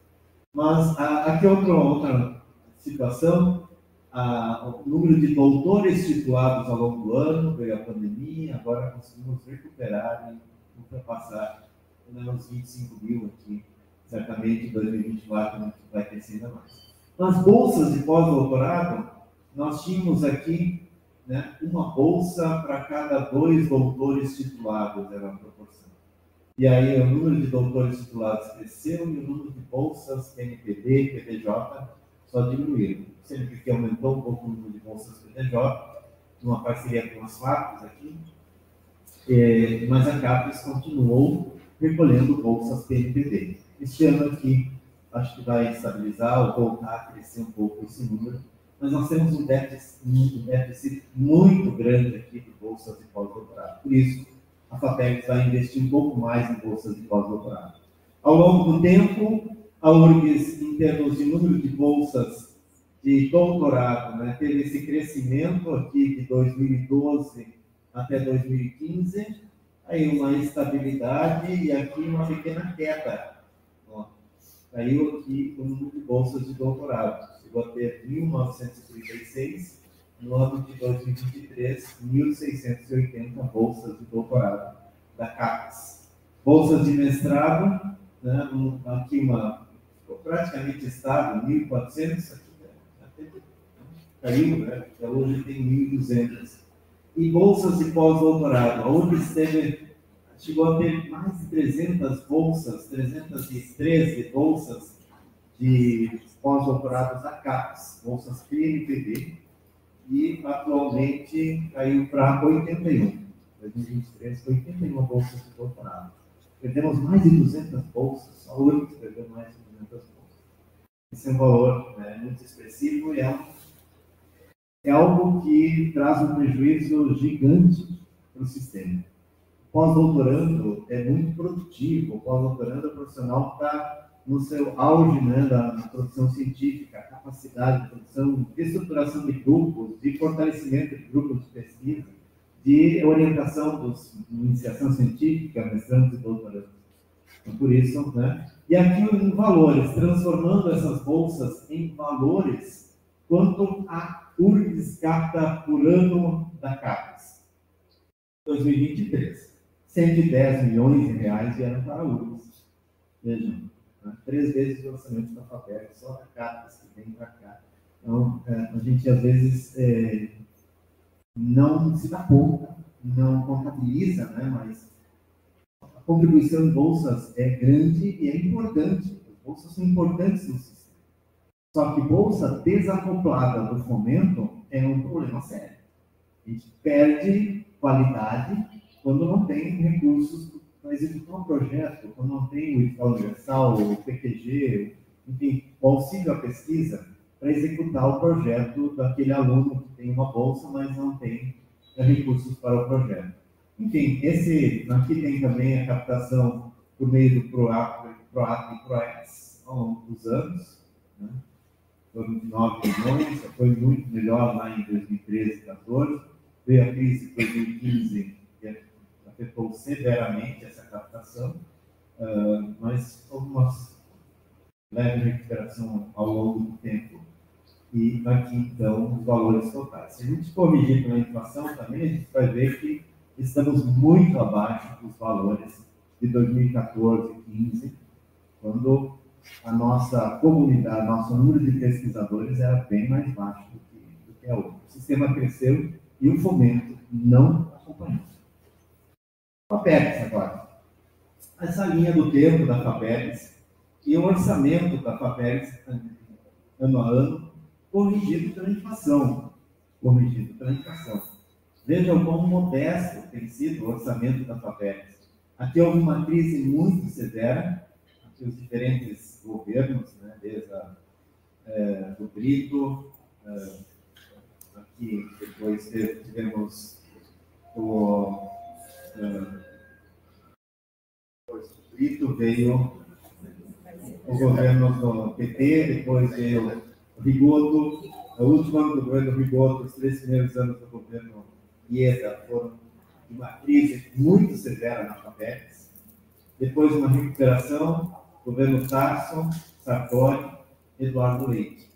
Mas aqui outra situação, o número de doutores titulados ao longo do ano, veio a pandemia, agora conseguimos recuperar e ultrapassar uns 25 mil aqui. Certamente em 2024 vai crescer ainda mais. Nas bolsas de pós-doutorado, nós tínhamos aqui, né, uma bolsa para cada 2 doutores titulados, era a proporção. E aí o número de doutores titulados cresceu e o número de bolsas PNPD e PTJ só diminuíram. Sempre que aumentou um pouco o número de bolsas PTJ, numa parceria com as FAPES aqui, mas a CAPES continuou recolhendo bolsas PNPD. Este ano aqui, acho que vai estabilizar ou voltar a crescer um pouco esse número, mas nós temos um déficit muito grande aqui de bolsas de pós-doutorado. Por isso, a FAPERGS vai investir um pouco mais em bolsas de pós-doutorado. Ao longo do tempo, a URGS, em termos de número de bolsas de doutorado, né, teve esse crescimento aqui de 2012 até 2015, aí uma estabilidade e aqui uma pequena queda. Caiu aqui o número de bolsas de doutorado. Chegou a ter 1.936, no ano de 2023, 1.680 bolsas de doutorado da CAPES. Bolsas de mestrado, né, aqui praticamente estável, 1.400, aqui caiu, né, hoje tem 1.200. E bolsas de pós-doutorado, a URGS chegou a ter mais de 300 bolsas, 313 bolsas de pós-doutorados da CAPES, bolsas PNPD, e atualmente caiu para 81. Em 2023, 81 bolsas de doutorado. Perdemos mais de 200 bolsas, a URGS perdeu mais de 200 bolsas. Esse é um valor, né, muito expressivo e é algo que traz um prejuízo gigante para o sistema. O pós-doutorando é muito produtivo, o pós-doutorando é profissional que está no seu auge, né, da produção científica, capacidade de produção, de estruturação de grupos, de fortalecimento de grupos de pesquisa, de orientação de iniciação científica, mestrandos e doutorandos. Então, por isso, né? E aqui em valores, transformando essas bolsas em valores, quanto a URGS capta por ano da CAPES. 2023, 110 milhões de reais vieram para a URGS. Vejam, 3 vezes o orçamento da FAPERGS, só da CAPES que vem para cá. Então, a gente às vezes não se dá conta, não contabiliza, né? Mas a contribuição em bolsas é grande e é importante. As bolsas são importantes no sistema. Só que bolsa desacoplada do fomento é um problema sério. A gente perde qualidade quando não tem recursos para executar um projeto, quando não tem o edital universal, o PQG, enfim, o auxílio à pesquisa para executar o projeto daquele aluno que tem uma bolsa, mas não tem recursos para o projeto. Enfim, aqui tem também a captação por meio do PROAC e PROEX ao longo dos anos, né? Foram 9 milhões, foi muito melhor lá em 2013 e 2014. Veio a crise de 2015, que afetou severamente essa captação, mas houve uma leve recuperação ao longo do tempo. E aqui, então, os valores totais. Se a gente corrigir pela inflação também, a gente vai ver que estamos muito abaixo dos valores de 2014 e 2015, quando a nossa comunidade, nosso número de pesquisadores era bem mais baixo do que é hoje. O sistema cresceu e o fomento não acompanhou. FAPERGS agora. Essa linha do tempo da FAPERGS e o orçamento da FAPERGS ano a ano, corrigido pela inflação. Veja o quão modesto tem sido o orçamento da FAPERGS. Aqui houve uma crise muito severa, aqui os diferentes governos, né, desde do Brito, aqui depois tivemos o Brito, veio o governo do PT, depois veio o Rigoto, o último ano do governo Rigoto, os 3 primeiros anos do governo Ieda foram uma crise muito severa na FAPERGS, depois uma recuperação, governo Tarso, Sartori, Eduardo Leite.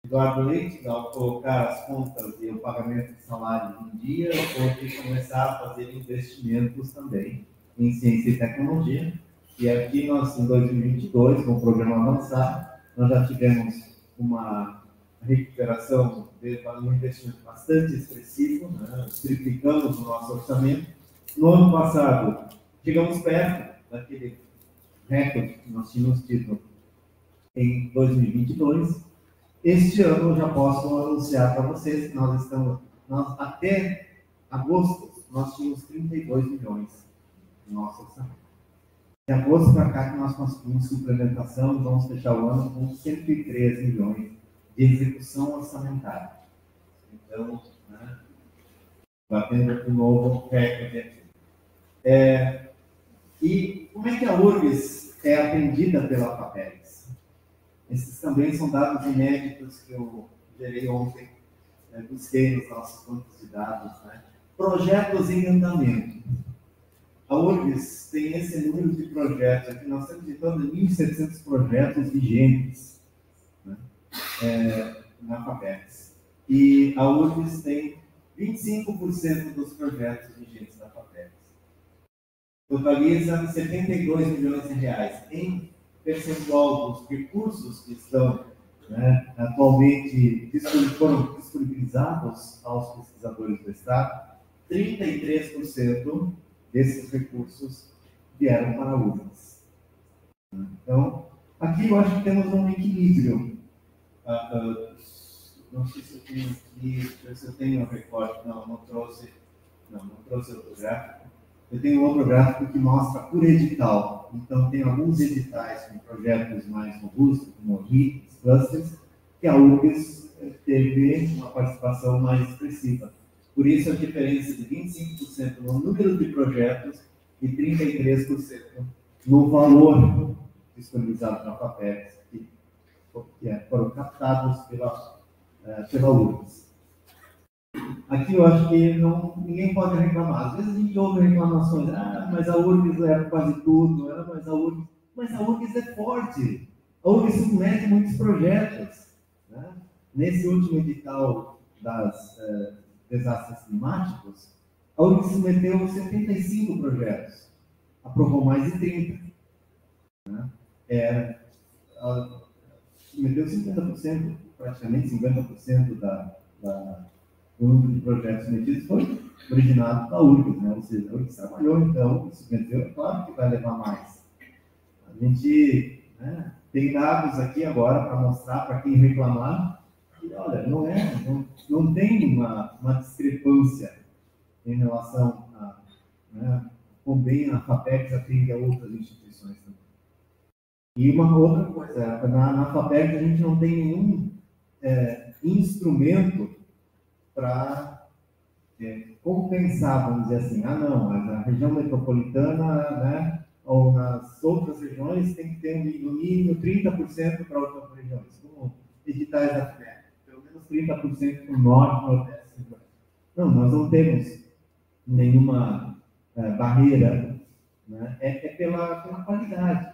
Eduardo Leite, ao colocar as contas e o pagamento de salário em dia, pôde começar a fazer investimentos também em ciência e tecnologia. E aqui nós, em 2022, com o programa avançado, nós já tivemos uma recuperação de um investimento bastante expressivo, né? Triplicamos o nosso orçamento. No ano passado, chegamos perto daquele recorde que nós tínhamos tido em 2022. Este ano eu já posso anunciar para vocês que nós até agosto, nós tínhamos 32 milhões no nosso orçamento. De agosto para cá que nós conseguimos suplementação e vamos fechar o ano com 103 milhões de execução orçamentária. Então, né, batendo um novo recorde aqui. E como é que a URGS é atendida pela FAPERGS? Esses também são dados inéditos que eu gerei ontem, busquei nos nossos bancos de dados. Né? Projetos em andamento. A URGS tem esse número de projetos, aqui nós estamos em torno de 1.700 projetos vigentes, né? Na FAPERGS. E a URGS tem 25% dos projetos vigentes da FAPERGS. Totaliza 72 milhões de reais em percentual dos recursos que estão, né, atualmente foram disponibilizados aos pesquisadores do Estado. 33% desses recursos vieram para a URGS. Então, aqui eu acho que temos um equilíbrio. Não sei se eu tenho aqui, se eu tenho um recorte, não trouxe outro gráfico. Eu tenho outro gráfico que mostra por edital. Então, tem alguns editais com projetos mais robustos, como o RIC, clusters, que a URGS teve uma participação mais expressiva. Por isso, a diferença de 25% no número de projetos e 33% no valor disponibilizado na FAPERGS, que foram captados pela URGS. Aqui eu acho que ninguém pode reclamar. Às vezes a gente ouve reclamações, mas a URGS é quase tudo, mas a URGS é forte. A URGS submete muitos projetos. Né? Nesse último edital das desastres climáticos, a URGS submeteu 75 projetos, aprovou mais de 30. Né? Submeteu 50%, praticamente 50% do número de projetos submetidos foi originado da URGS, né? Ou seja, a URGS trabalhou, então, submeteu, é claro que vai levar mais. A gente, né, tem dados aqui agora para mostrar para quem reclamar que, olha, não tem uma discrepância em relação a, né, como bem a FAPERGS atende a outras instituições também. E uma outra coisa, na FAPERGS a gente não tem nenhum instrumento para compensar, vamos dizer assim, não, mas a região metropolitana, né, ou nas outras regiões tem que ter no mínimo 30% para outras regiões, como editais da FAPERGS, pelo menos 30% para o norte, nordeste. Não, nós não temos nenhuma barreira, né? É pela qualidade,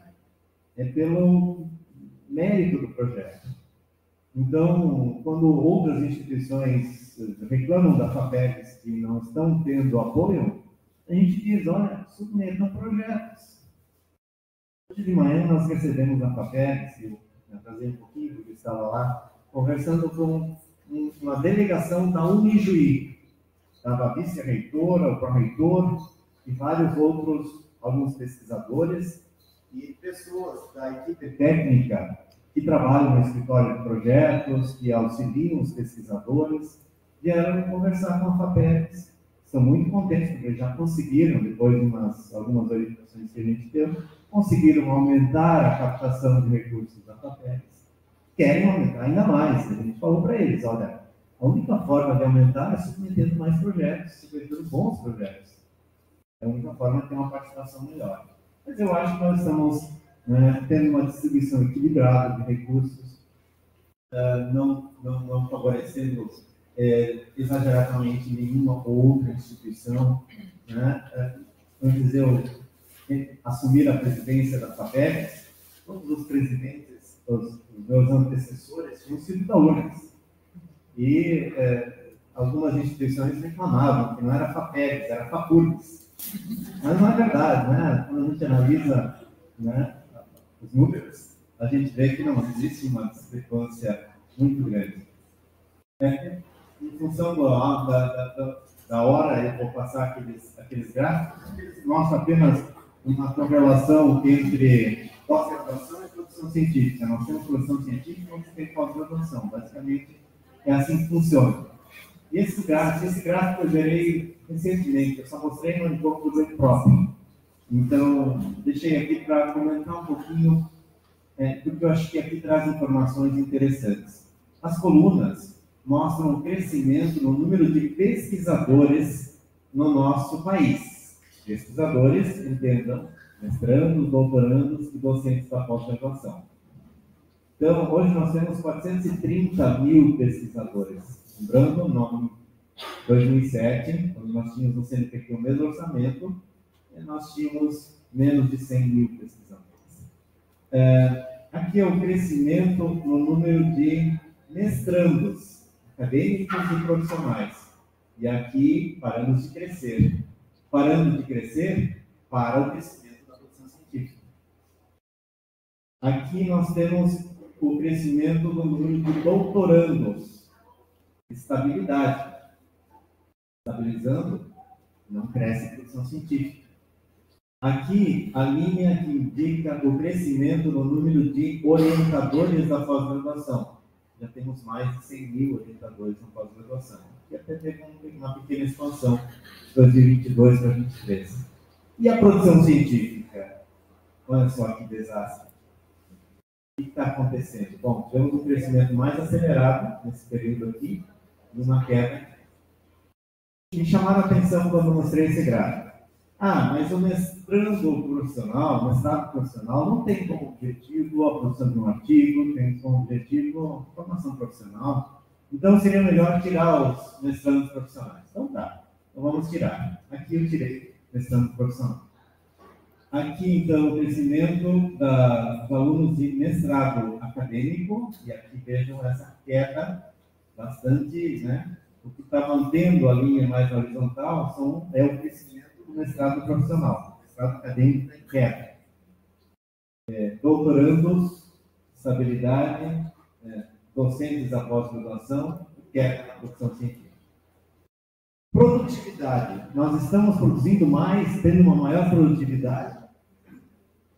é pelo mérito do projeto. Então, quando outras instituições reclamam da FAPERGS que não estão tendo apoio, a gente diz, olha, submetam projetos. Hoje de manhã nós recebemos a FAPERGS, eu trazei um pouquinho, porque estava lá, conversando com uma delegação da Unijuí. Estava a vice-reitora, o pró-reitor e vários outros, alguns pesquisadores e pessoas da equipe técnica que trabalham no escritório de projetos, que auxiliam os pesquisadores. vieram conversar com a FAPERGS. Estão muito contentes, porque já conseguiram, depois de algumas orientações que a gente deu, conseguiram aumentar a captação de recursos da FAPERGS. Querem aumentar ainda mais. A gente falou para eles, olha, a única forma de aumentar é submetendo mais projetos, submetendo bons projetos. É a única forma de ter uma participação melhor. Mas eu acho que nós estamos tendo uma distribuição equilibrada de recursos, não favorecendo exageradamente nenhuma outra instituição. Antes de eu assumir a presidência da FAPERGS, todos os presidentes, os meus antecessores, tinham sido da URGS. E algumas instituições reclamavam que não era FAPERGS, era FAPURGS. Mas não é verdade, né? Quando a gente analisa os números, a gente vê que não existe uma discrepância muito grande. Em função da hora, eu vou passar aqueles gráficos, eles mostram apenas uma correlação entre pós-graduação e produção científica. Nós temos produção científica e nós temos pós-graduação. Basicamente, é assim que funciona. E esse gráfico eu gerei recentemente, eu só mostrei no encontro do próprio. Então, deixei aqui para comentar um pouquinho, porque eu acho que aqui traz informações interessantes. As colunas mostram o crescimento no número de pesquisadores no nosso país. Pesquisadores, entendam, mestrandos, doutorandos e docentes da pós-graduação. Então, hoje nós temos 430 mil pesquisadores. Lembrando, em 2007, quando nós tínhamos no CNPq o mesmo orçamento, nós tínhamos menos de 100 mil pesquisadores. Aqui é o crescimento no número de mestrandos, acadêmicos e profissionais. E aqui paramos de crescer. Parando de crescer para o crescimento da produção científica. Aqui nós temos o crescimento do número de doutorandos. Estabilidade. Estabilizando, não cresce a produção científica. Aqui, a linha que indica o crescimento no número de orientadores da pós-graduação. Já temos mais de 100 mil orientadores na pós-graduação. E até teve uma pequena expansão de 2022 para 2023. E a produção científica? Olha só que desastre. O que está acontecendo? Bom, tivemos um crescimento mais acelerado nesse período aqui, e uma queda. Me chamaram a atenção quando mostrei esse gráfico. Mas o mestrado profissional não tem como objetivo a produção de um artigo, tem como objetivo a formação profissional. Então, seria melhor tirar os mestrandos profissionais. Então, tá. Então, vamos tirar. Aqui eu tirei mestrando profissional. Aqui, então, o crescimento dos alunos de mestrado acadêmico. E aqui vejam essa queda bastante, O que está mantendo a linha mais horizontal é o crescimento do mestrado profissional. Mestrado acadêmico em queda. Doutorandos, estabilidade, docentes da pós-graduação, queda na produção científica. Produtividade. Nós estamos produzindo mais, tendo uma maior produtividade?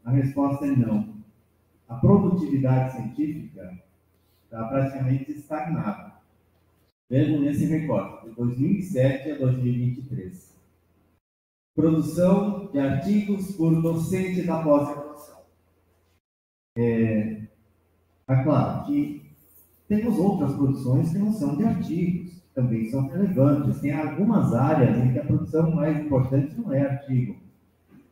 A resposta é não. A produtividade científica está praticamente estagnada. Vejam nesse recorte, de 2007 a 2023. Produção de artigos por docente da pós-graduação. Claro que temos outras produções que não são de artigos, também são relevantes. Tem algumas áreas em que a produção mais importante não é artigo.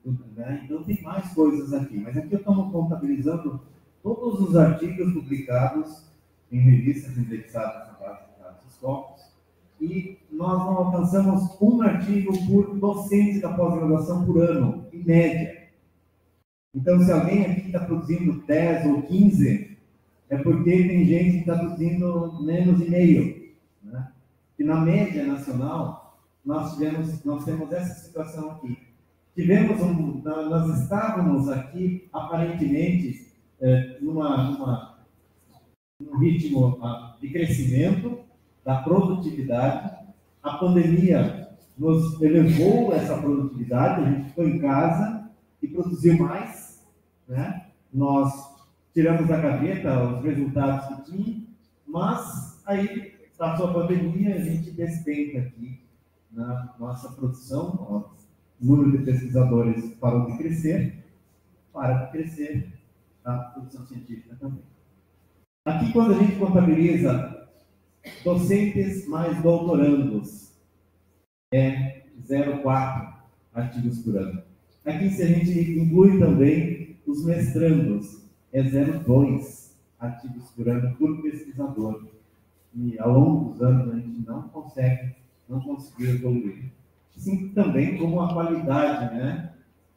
Então tem mais coisas aqui. Mas aqui eu estou contabilizando todos os artigos publicados em revistas indexadas na base de dados Scopus, e nós não alcançamos um artigo por docente da pós-graduação por ano, em média. Então, se alguém aqui está produzindo 10 ou 15, é porque tem gente que está produzindo menos e meio. E na média nacional, nós temos essa situação aqui. Nós estávamos aqui, aparentemente, num ritmo de crescimento da produtividade. A pandemia nos elevou essa produtividade, a gente ficou em casa e produziu mais, Nós tiramos da gaveta os resultados que tinha, mas aí passou a pandemia, a gente despenca aqui na nossa produção, o número de pesquisadores parou de crescer, para de crescer a produção científica também. Aqui, quando a gente contabiliza docentes mais doutorandos, é 0,4 artigos por ano. Aqui, se a gente inclui também os mestrandos, é 0,2 artigos por ano por pesquisador. E ao longo dos anos a gente não conseguiu evoluir. Assim também como a qualidade, né?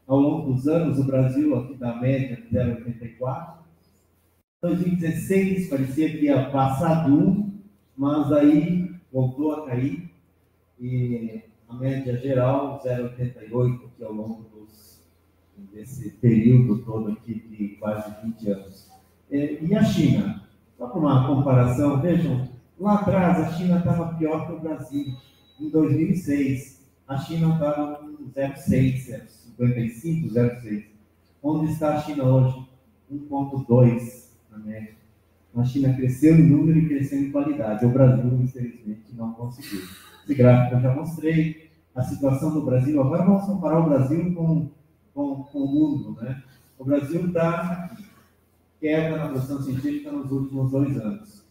Ao longo dos anos, o Brasil, aqui da média, 0,84. Em 2016 parecia que ia passar de 1, mas aí voltou a cair. E a média geral, 0,88, que ao longo desse período todo aqui de quase 20 anos. E a China? Só para uma comparação, vejam, lá atrás a China estava pior que o Brasil. Em 2006, a China estava com 0,6, 0,55, 0,6. Onde está a China hoje? 1,2 na média. A China cresceu em número e cresceu em qualidade. O Brasil, infelizmente, não conseguiu. Esse gráfico eu já mostrei. A situação do Brasil. Agora vamos comparar o Brasil com o mundo, né? O Brasil está queda na produção científica nos últimos 2 anos.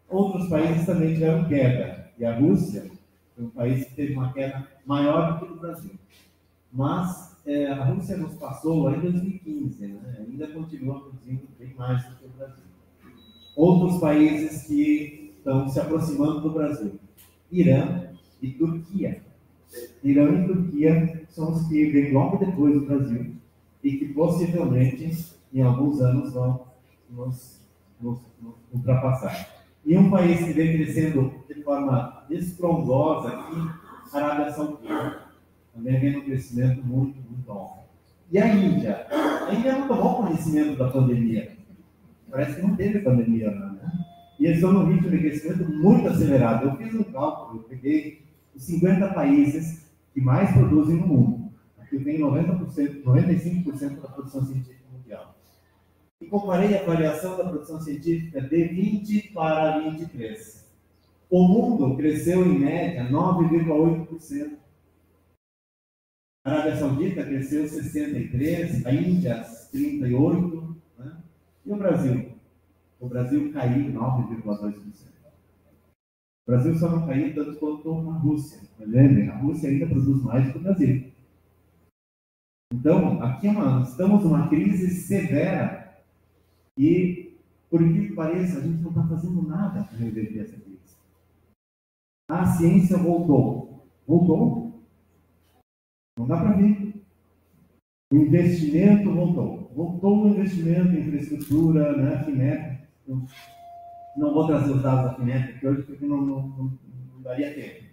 Outros países também tiveram queda. E a Rússia foi um país que teve uma queda maior do que o Brasil. Mas a Rússia nos passou em 2015, né? Ainda continua produzindo bem mais do que o Brasil. Outros países que estão se aproximando do Brasil. Irã e Turquia. Irã e Turquia são os que vêm logo depois do Brasil e que possivelmente, em alguns anos, vão nos ultrapassar. E um país que vem crescendo de forma estrondosa aqui, a Arábia Saudita. Também vem um crescimento muito, muito alto. E a Índia? A Índia não tomou conhecimento da pandemia. Parece que não teve pandemia lá, né? E eles estão num ritmo de crescimento muito acelerado. Eu fiz um cálculo, eu peguei os 50 países que mais produzem no mundo. Aqui tem 90%, 95% da produção científica mundial. E comparei a variação da produção científica de 20 para 23. O mundo cresceu em média 9,8%. A Arábia Saudita cresceu 63%, a Índia 38%, né? E o Brasil? O Brasil caiu 9,2%. O Brasil só não caiu tanto quanto a Rússia. Lembrem, a Rússia ainda produz mais do que o Brasil. Então, aqui estamos numa crise severa e, por incrível que pareça, a gente não está fazendo nada para reverter essa crise. A ciência voltou. Voltou? Não dá para ver. O investimento voltou. Voltou o investimento em infraestrutura, né? FINEP. Não vou trazer os dados da FINEP aqui hoje, porque não daria tempo.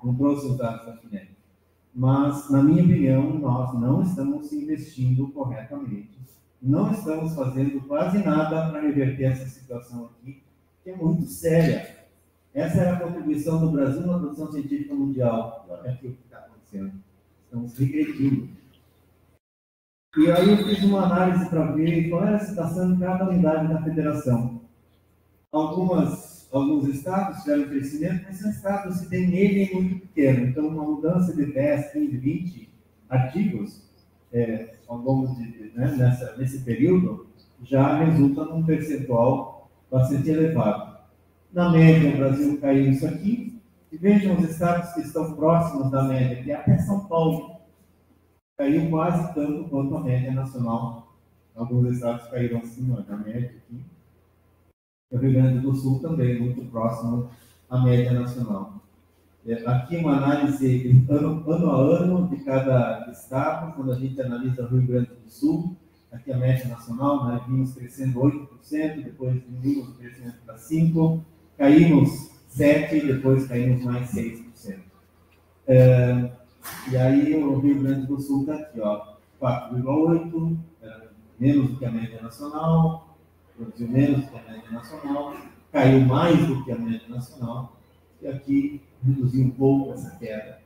Não trouxe os dados da FINEP. Mas, na minha opinião, nós não estamos investindo corretamente. Não estamos fazendo quase nada para reverter essa situação aqui, que é muito séria. Essa era a contribuição do Brasil na produção científica mundial. Olha aqui o que está acontecendo. Estamos regredindo. E aí eu fiz uma análise para ver qual era a situação em cada unidade da federação. Alguns estados tiveram crescimento, mas são estados que têm nele muito pequeno. Então, uma mudança de 10, 15, 20 artigos ao longo nesse período já resulta num percentual bastante elevado. Na média, o Brasil caiu isso aqui. E vejam os estados que estão próximos da média, que é até São Paulo. Caiu quase tanto quanto a média nacional. Alguns estados caíram acima da média aqui. O Rio Grande do Sul também, muito próximo à média nacional. Aqui uma análise ano a ano de cada estado, quando a gente analisa o Rio Grande do Sul, aqui a média nacional, nós vimos crescendo 8%, depois diminuímos o crescimento para 5%, caímos 7%, depois caímos mais 6%. E aí o Rio Grande do Sul está aqui, 4,8%, menos do que a média nacional, produziu menos do que a média nacional, caiu mais do que a média nacional, e aqui reduziu um pouco essa queda.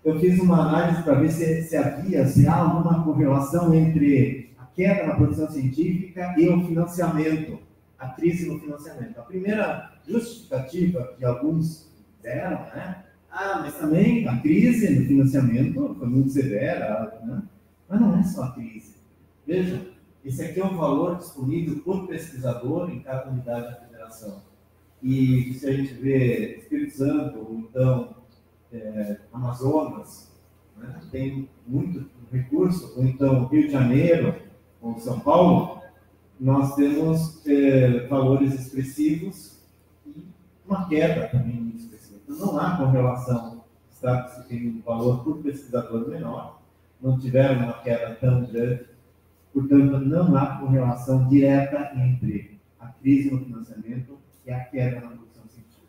Eu fiz uma análise para ver se há alguma correlação entre a queda na produção científica e o financiamento. a crise no financiamento. A primeira justificativa que alguns deram, né? Mas também a crise no financiamento foi muito severa, né? Mas não é só a crise. Veja, esse aqui é um valor disponível por pesquisador em cada unidade da federação. E se a gente vê Espírito Santo, ou então Amazonas, né, tem muito recurso, ou então Rio de Janeiro, ou São Paulo, nós temos valores expressivos e uma queda também muito expressiva. Então, não há correlação, está-se tem um valor por pesquisador menor, não tiveram uma queda tão grande, portanto, não há correlação direta entre a crise no financiamento e a queda na produção científica.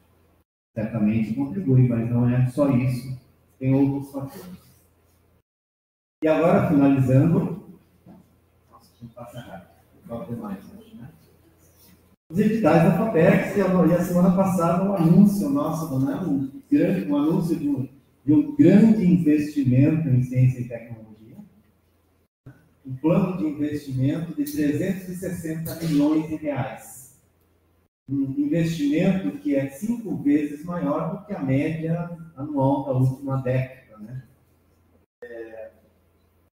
Certamente contribui, mas não é só isso, tem outros fatores. E agora, finalizando, vamos passar rápido. Os editais da FAPERGS, e a semana passada um anúncio nosso, né, um anúncio de um grande investimento em ciência e tecnologia, um plano de investimento de 360 milhões de reais. Um investimento que é 5 vezes maior do que a média anual da última década, né?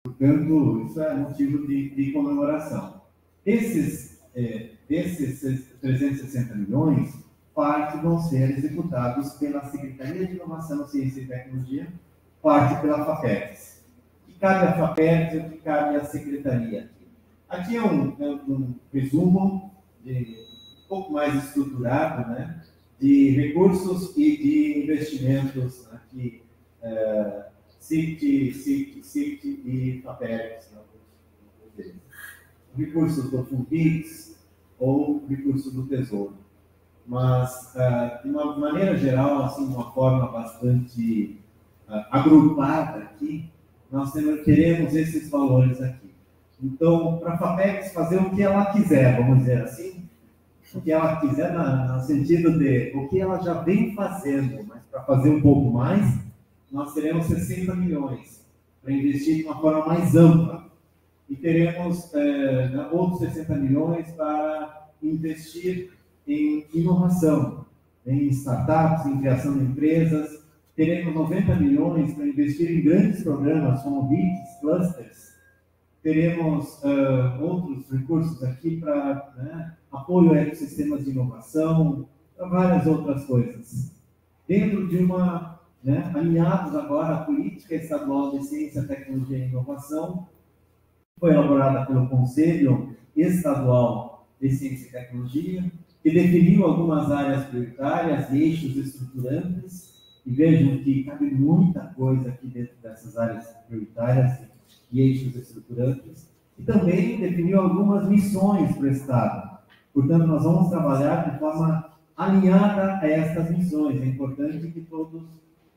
Portanto, isso é motivo de comemoração. Desses 360 milhões, parte vão ser executados pela Secretaria de Inovação, Ciência e Tecnologia, parte pela FAPERGS. O que cabe à FAPERGS e o que cabe à Secretaria? Aqui é um resumo um pouco mais estruturado, né, de recursos e de investimentos aqui, CICT e FAPERGS, recursos do Fundix ou recursos do Tesouro. Mas, de uma maneira geral, assim, de uma forma bastante agrupada aqui, nós queremos esses valores aqui. Então, para a FAPERGS fazer o que ela quiser, vamos dizer assim, o que ela quiser no sentido de o que ela já vem fazendo, mas para fazer um pouco mais, nós teremos 60 milhões para investir de uma forma mais ampla. E teremos outros 60 milhões para investir em inovação, em startups, em criação de empresas. Teremos 90 milhões para investir em grandes programas como BITs, clusters. Teremos outros recursos aqui para apoio a ecossistemas de inovação, para várias outras coisas. Dentro de alinhados agora à política estadual de ciência, tecnologia e inovação, foi elaborada pelo Conselho Estadual de Ciência e Tecnologia, que definiu algumas áreas prioritárias e eixos estruturantes, e vejam que cabe muita coisa aqui dentro dessas áreas prioritárias e eixos estruturantes, e também definiu algumas missões para o Estado. Portanto, nós vamos trabalhar de forma alinhada a estas missões. É importante que todos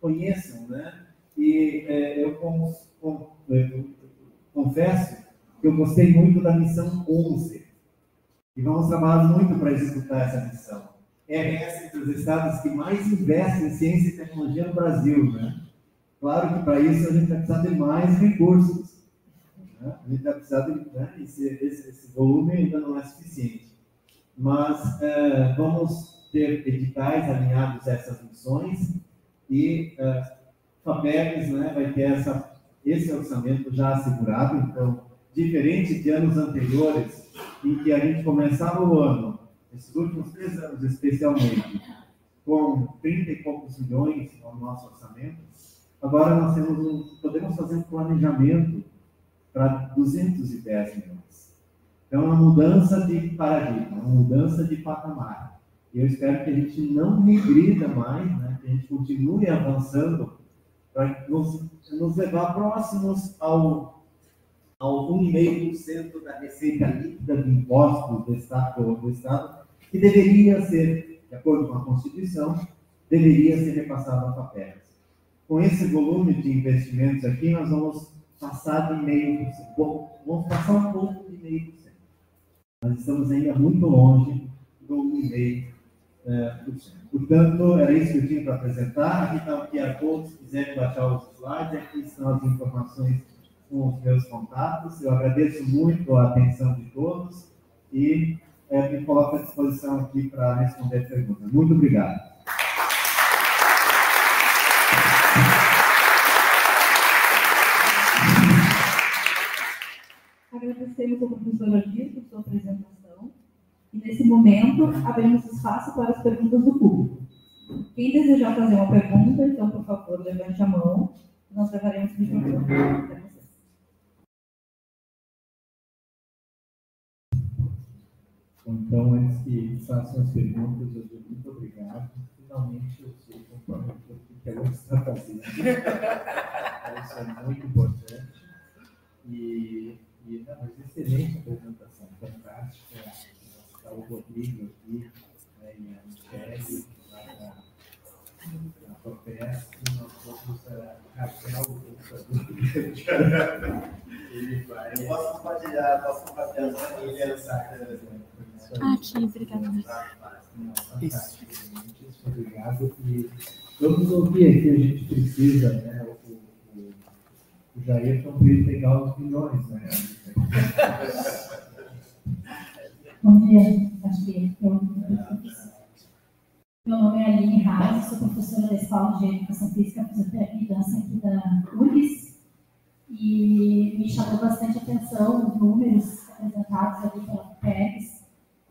conheçam, né? E eu confesso que eu gostei muito da missão 11. E vamos trabalhar muito para executar essa missão. É entre os estados que mais investem em ciência e tecnologia no Brasil, né? Claro que para isso a gente vai precisar de mais recursos, né? A gente vai precisar de esse volume ainda não é suficiente. Mas vamos ter editais alinhados a essas missões e FAPERGS, né, vai ter esse orçamento já assegurado. Então, diferente de anos anteriores, em que a gente começava o ano, esses últimos 3 anos especialmente, com 30 e poucos milhões no nosso orçamento, agora nós podemos fazer um planejamento para 210 milhões. Então, é uma mudança de paradigma, uma mudança de patamar. E eu espero que a gente não regrida mais, né, que a gente continue avançando para nos levar próximos ao 1,5% da receita líquida de impostos do Estado, que deveria ser, de acordo com a Constituição, deveria ser repassado à FAPERGS. Com esse volume de investimentos aqui, nós vamos passar de 0,5%. Vamos passar um pouco de 0,5%. Nós estamos ainda muito longe do 1,5%. Portanto, era isso que eu tinha para apresentar. Aqui está o QR Code, se quiserem baixar os slides, aqui estão as informações com os meus contatos. Eu agradeço muito a atenção de todos e me coloco à disposição aqui para responder perguntas. Muito obrigado. Agradecemos ao professor Ardir por sua apresentação e, nesse momento, abrimos espaço para as perguntas do público. Quem desejar fazer uma pergunta, então, por favor, levante a mão. Nós levaremos o microfone até vocês. Então, antes que façam as perguntas, eu digo muito obrigado. Finalmente, eu sei conforme o que ela está fazendo. Isso é muito importante. Mas excelente apresentação, fantástica. Está o Rodrigo aqui, né, e a Michele, a Professa, e nós vamos rachar o computador. Ele vai. Eu posso compartilhar as planilhas. Aqui, obrigada. Isso. Obrigado. E vamos ouvir aqui, a gente precisa, né? O Jair para ele pegar os milhões, né? Bom dia, acho que meu nome é Aline Reis, sou professora da Escola de Educação Física, Fisioterapia e Dança aqui da URGS, e me chamou bastante atenção os números apresentados ali pela PEGS.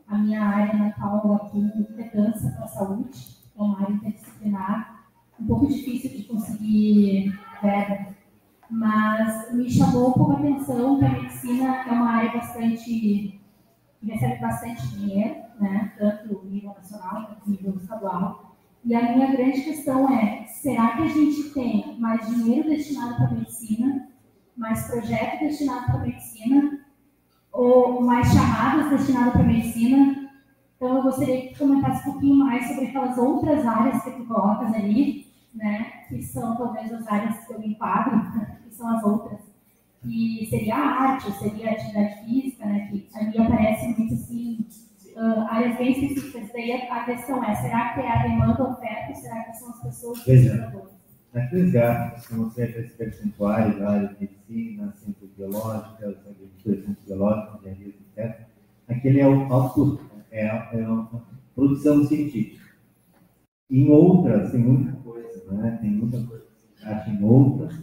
A minha área natal aqui é dança para a saúde, é uma área interdisciplinar, um pouco difícil de conseguir verba, mas me chamou um pouco a atenção que a medicina é uma área que recebe bastante dinheiro, né, tanto no nível nacional quanto no nível estadual. E a minha grande questão é, será que a gente tem mais dinheiro destinado para a medicina, mais projeto destinado para a medicina, ou mais chamadas destinadas para a medicina? Então, eu gostaria que comentasse um pouquinho mais sobre aquelas outras áreas que tu colocas ali, né, que são talvez as áreas que eu me enquadro, que são as outras, que seria a arte, seria a atividade física, né, que ali aparece muito assim, áreas bem específicas. Daí a questão é, será que é a demanda ou oferta, será que são as pessoas que estão? Naqueles gráficos que mostrei esses percentuais da área de medicina, ciências biológicas, agricultura, ciências biológicas, engenharia, etc., aquele é o output, é a produção científica. Em outras, tem muita coisa, né? Tem muita coisa que se acha em outras.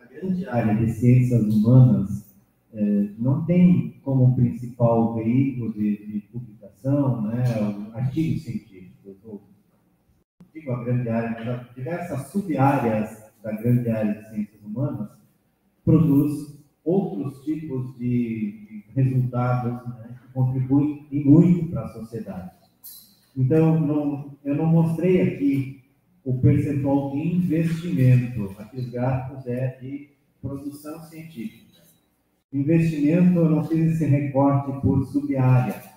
A grande área de ciências humanas não tem como principal veículo de publicação, né, artigos científicos. Digo a grande área, mas diversas sub-áreas da grande área de ciências humanas produz outros tipos de resultados, né, que contribuem muito para a sociedade. Então, eu não mostrei aqui o percentual de investimento. Aqui os gráficos é de produção científica. Investimento, eu não fiz esse recorte por sub-área,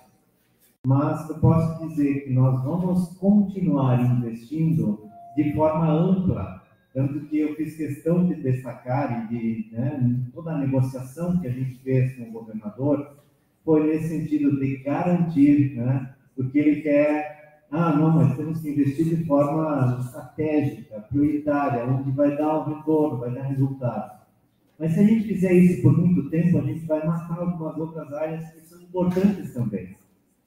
mas eu posso dizer que nós vamos continuar investindo de forma ampla, tanto que eu fiz questão de destacar e toda a negociação que a gente fez com o governador foi nesse sentido de garantir, né, porque ele quer, mas temos que investir de forma estratégica, prioritária, onde vai dar um retorno, vai dar resultado. Mas se a gente fizer isso por muito tempo, a gente vai matar algumas outras áreas que são importantes também.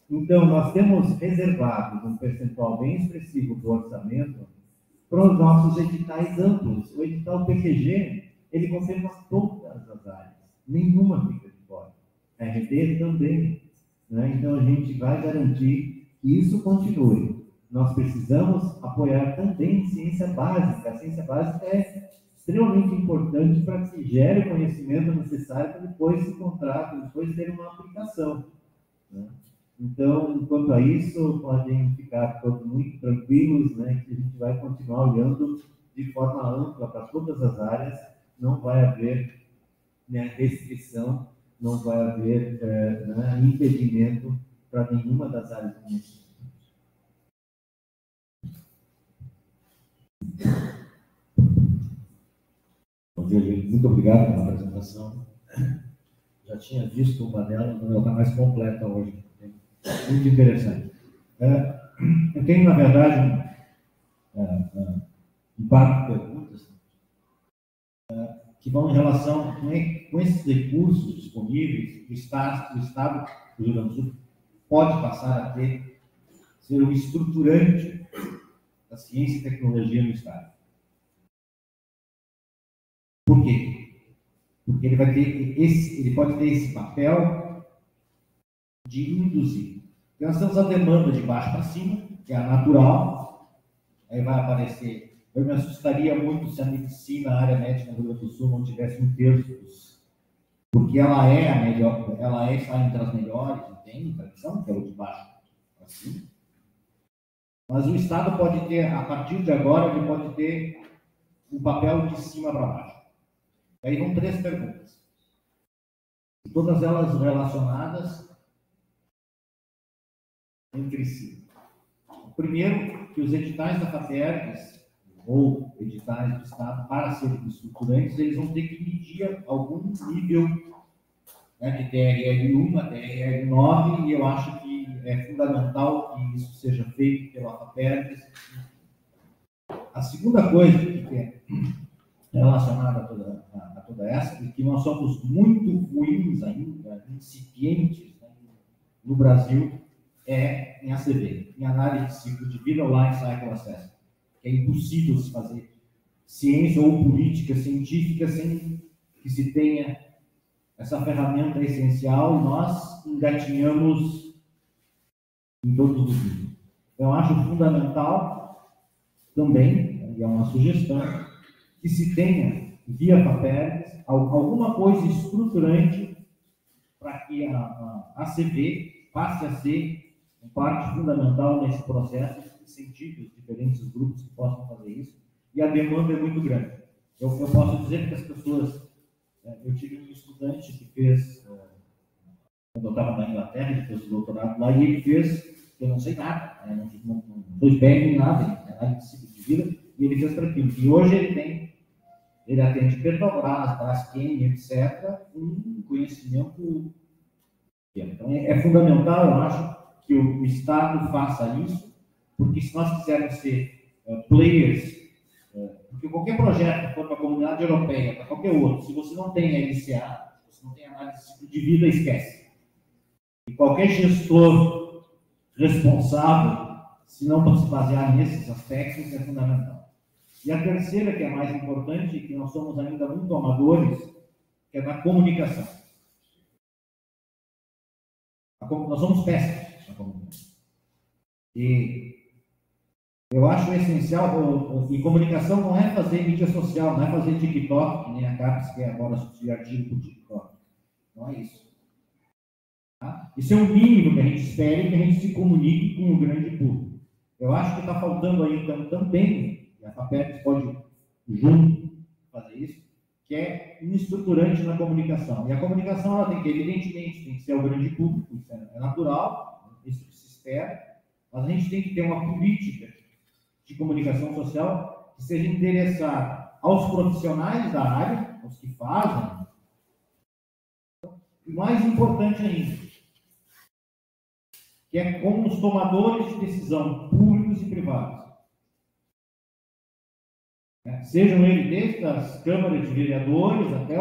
Então, nós temos reservado um percentual bem expressivo do orçamento para os nossos editais amplos. O edital PQG, ele contempla todas as áreas, nenhuma fica de fora. A RD também, né? Então, a gente vai garantir que isso continue. Nós precisamos apoiar também ciência básica. A ciência básica é extremamente importante para que gere o conhecimento necessário para depois se contratar, depois ter uma aplicação, né? Então, quanto a isso, podem ficar todos muito tranquilos, né, que a gente vai continuar olhando de forma ampla para todas as áreas, não vai haver, né, restrição, não vai haver impedimento para nenhuma das áreas do município. Bom dia, gente. Muito obrigado pela apresentação. Já tinha visto uma dela, mas ela está mais completa hoje. Muito interessante. Eu tenho, na verdade, um par de perguntas que vão em relação com esses recursos disponíveis do Estado do Rio Grande do Sul pode passar a ser o estruturante da ciência e tecnologia no Estado. Por quê? Porque ele pode ter esse papel de induzir. Então, nós temos a demanda de baixo para cima, que é a natural, aí vai aparecer. Eu me assustaria muito se a medicina, a área médica no Rio Grande do Sul não tivesse 1/3, porque ela é a melhor, está entre as melhores, tem tradição, que é o de baixo para cima. Mas o Estado pode ter, a partir de agora, ele pode ter um papel de cima para baixo. Aí vão 3 perguntas. Todas elas relacionadas entre si. O primeiro, que os editais da FAPERGS, ou editais do Estado, para serem estruturantes, eles vão ter que medir algum nível, né, de TRL1 a TRL9, e eu acho que é fundamental que isso seja feito pela FAPERGS. A segunda coisa que é relacionada a toda essa, é que nós somos muito ruins ainda, incipientes, né, no Brasil, é em ACV, em análise de ciclo de vida, ou Life Cycle Assessment. É impossível se fazer ciência ou política científica sem que se tenha essa ferramenta essencial, e nós engatinhamos em todos os níveis. Então, eu acho fundamental também, e é uma sugestão, que se tenha, via FAPERGS, alguma coisa estruturante para que a ACV passe a ser parte fundamental nesse processo, incentive os diferentes grupos que possam fazer isso, e a demanda é muito grande. Eu posso dizer que as pessoas... Eu tive um estudante que fez, quando eu estava na Inglaterra, ele fez o doutorado lá, e ele fez, eu não sei nada, não foi bem em nada, análise de ciclo de vida, e ele fez para aquilo. E hoje ele atende Petrobras, Braskem, etc., com conhecimento. Então, é fundamental, eu acho, que o Estado faça isso, porque se nós quisermos ser players, porque qualquer projeto que for para a comunidade europeia, para qualquer outro, se você não tem LCA, se você não tem análise de ciclo de vida, esquece. E qualquer gestor responsável, se não se basear nesses aspectos, é fundamental. E a terceira, que é a mais importante, que nós somos ainda muito amadores, que é na comunicação. Nós somos péssimos na comunicação. E eu acho essencial, e comunicação não é fazer mídia social, não é fazer TikTok, que nem a CAPES quer agora substituir artigo por TikTok. Não é isso. Tá? Isso é o mínimo que a gente espera, que a gente se comunique com o grande público. Eu acho que está faltando aí então, também, e a FAPERGS pode junto fazer isso, que é um estruturante na comunicação. E a comunicação, ela tem que, evidentemente, tem que ser o grande público, isso é natural, isso que se espera, mas a gente tem que ter uma política de comunicação social que seja interessada aos profissionais da área, aos que fazem, e mais importante ainda, que é com os tomadores de decisão, públicos e privados. Sejam eles desde as câmaras de vereadores até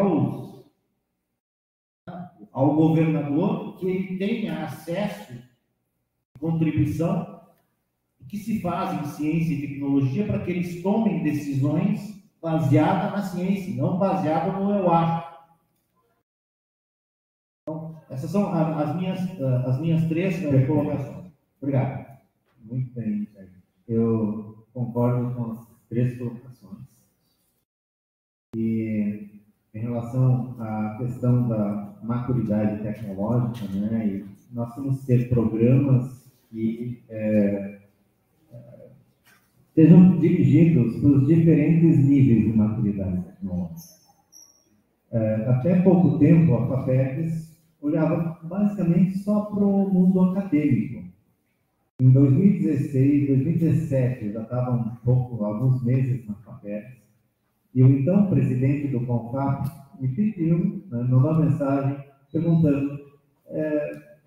ao governador, que ele tenha acesso, contribuição, que se faz em ciência e tecnologia para que eles tomem decisões baseadas na ciência, não baseadas no eu acho. Então, essas são as minhas 3 colocações. Obrigado. Muito bem, eu concordo com as 3 colocações. E em relação à questão da maturidade tecnológica, né, e nós temos que ter programas que sejam dirigidos para os diferentes níveis de maturidade tecnológica. Até pouco tempo, a FAPERGS olhava basicamente só para o mundo acadêmico. Em 2016, 2017, eu já estava alguns meses na FAPERGS, e o então presidente do CONFAP me pediu, né, numa mensagem, perguntando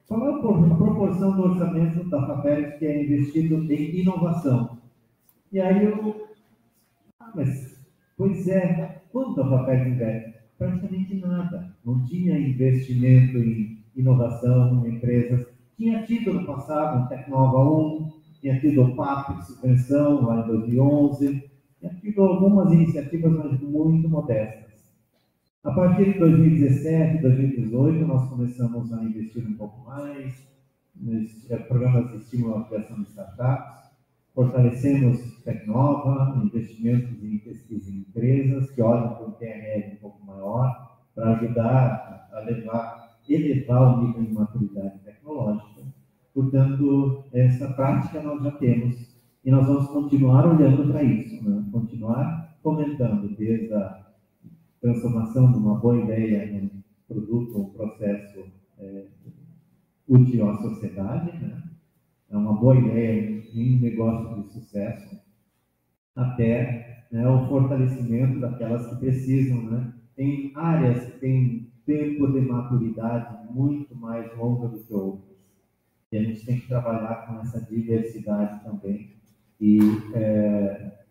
qual é a proporção do orçamento da FAPERGS que é investido em inovação. E aí pois é, quanto a FAPERGS investe? Praticamente nada. Não tinha investimento em inovação, em empresas. tinha tido no passado o Tecnova 1, tinha tido o PAP de subvenção lá em 2011, tinha tido algumas iniciativas, mas muito modestas. A partir de 2017, 2018, nós começamos a investir um pouco mais nos programas de estímulo à criação de startups, fortalecemos Tecnova, investimentos em pesquisa em empresas que olham para um TRL um pouco maior, para ajudar a elevar o nível de maturidade tecnológica. Portanto, essa prática nós já temos e nós vamos continuar olhando para isso, né? Continuar comentando desde a transformação de uma boa ideia em um produto ou um processo útil à sociedade, né? É uma boa ideia em um negócio de sucesso, até, né, o fortalecimento daquelas que precisam, né? Tem áreas que têm tempo de maturidade muito mais longa do que outras. E a gente tem que trabalhar com essa diversidade também e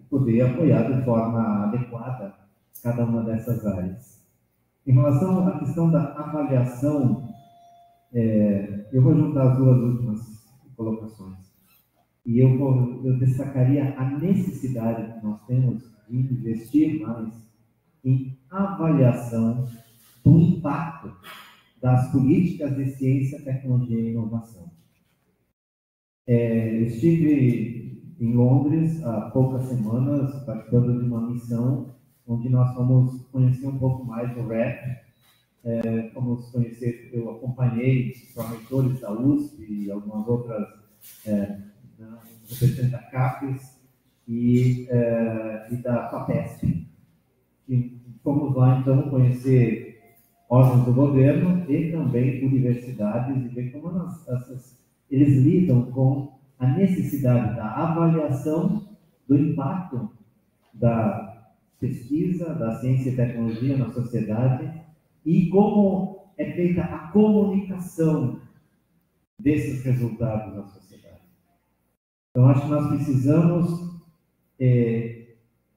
poder apoiar de forma adequada cada uma dessas áreas. Em relação à questão da avaliação, eu vou juntar as duas últimas colocações. E eu destacaria a necessidade que nós temos de investir mais em avaliação do impacto das políticas de ciência, tecnologia e inovação. Eu estive em Londres há poucas semanas participando de uma missão onde nós fomos conhecer um pouco mais do REP. Eu acompanhei professores da USP e algumas outras representantes da CAPES e da FAPESP. E fomos lá, então, conhecer órgãos do governo e também universidades e ver como eles lidam com a necessidade da avaliação do impacto da pesquisa, da ciência e tecnologia na sociedade e como é feita a comunicação desses resultados na sociedade. Então, acho que nós precisamos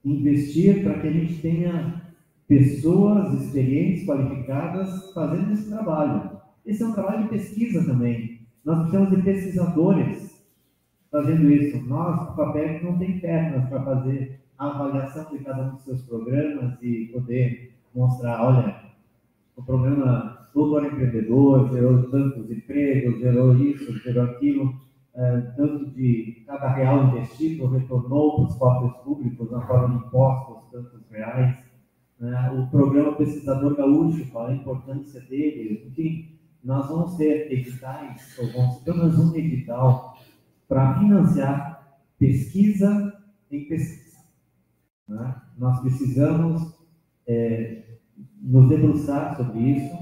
investir para que a gente tenha pessoas experientes, qualificadas, fazendo esse trabalho. Esse é um trabalho de pesquisa também. Nós precisamos de pesquisadores fazendo isso. Nós, o FAPESP, não tem pernas para fazer a avaliação de cada um dos seus programas e poder mostrar, olha, o programa Doutor Empreendedor gerou tantos empregos, gerou isso, gerou aquilo, tanto de cada real investido retornou para os cofres públicos na forma de impostos, tantos reais. O programa Pesquisador Gaúcho, qual a importância dele, enfim, nós vamos ter editais, ou vamos ter mais um edital para financiar pesquisa em pesquisa. Né? Nós precisamos nos debruçar sobre isso,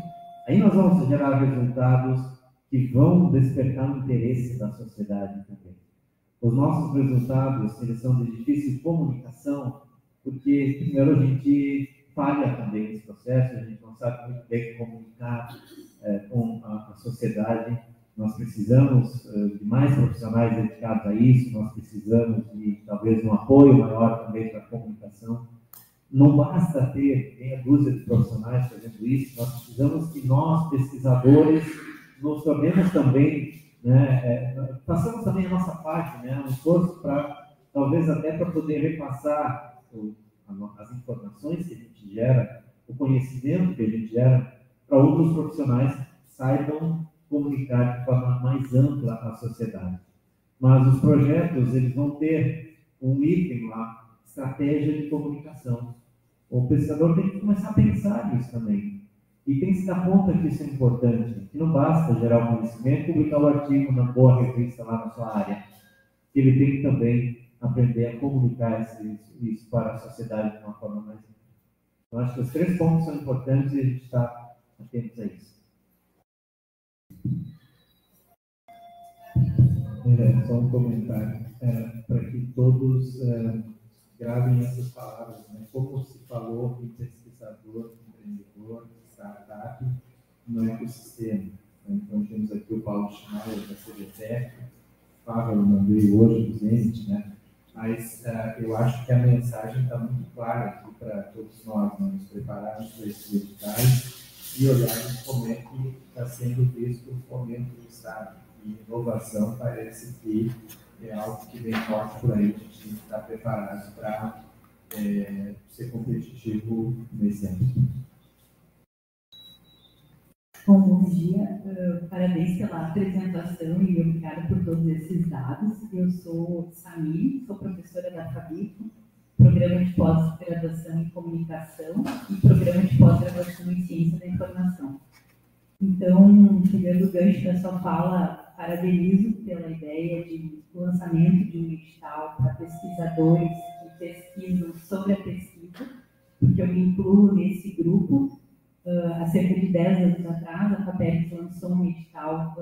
aí nós vamos gerar resultados que vão despertar o interesse da sociedade também. Os nossos resultados, eles são de difícil comunicação, porque, primeiro, a gente falha também nesse processo, a gente não sabe muito bem comunicar com a sociedade. Nós precisamos de mais profissionais dedicados a isso, nós precisamos de, talvez, um apoio maior também para a comunicação. Não basta ter meia dúzia de profissionais fazendo isso, nós precisamos que nós, pesquisadores, nos tornemos também, façamos também a nossa parte, um esforço para, talvez até para poder repassar as informações que a gente gera, o conhecimento que a gente gera, para outros profissionais que saibam comunicar de forma mais ampla à sociedade. Mas os projetos, eles vão ter um item lá, estratégia de comunicação. O pesquisador tem que começar a pensar nisso também. E tem que se dar conta que isso é importante, que não basta gerar o conhecimento e publicar o artigo na boa revista lá na sua área. Ele tem que também aprender a comunicar isso para a sociedade de uma forma mais ampla. Então, acho que os 3 pontos são importantes e a gente está atento a isso. Só um comentário, para que todos gravem essas palavras, né? Como se falou em pesquisador, empreendedor, startup, no ecossistema. Então, temos aqui o Paulo Schneier, da CBTEC, o Pavel mandei hoje do Zenit, né? Mas eu acho que a mensagem está muito clara aqui para todos nós, né? Nos prepararmos para esses editais e olharmos como é que está sendo visto o fomento do Estado. E inovação parece que é algo que vem forte por aí, a gente tem que estar preparado para ser competitivo nesse âmbito. Bom dia, parabéns pela apresentação e obrigada por todos esses dados. Eu sou Samir, sou professora da FABICO, Programa de Pós-Graduação em Comunicação e Programa de Pós-Graduação em Ciência da Informação. Então, pegando o gancho da sua fala, parabenizo pela ideia de lançamento de um edital para pesquisadores que pesquisam sobre a pesquisa, porque eu me incluo nesse grupo. Há cerca de 10 anos atrás, a FAPERGS lançou um edital,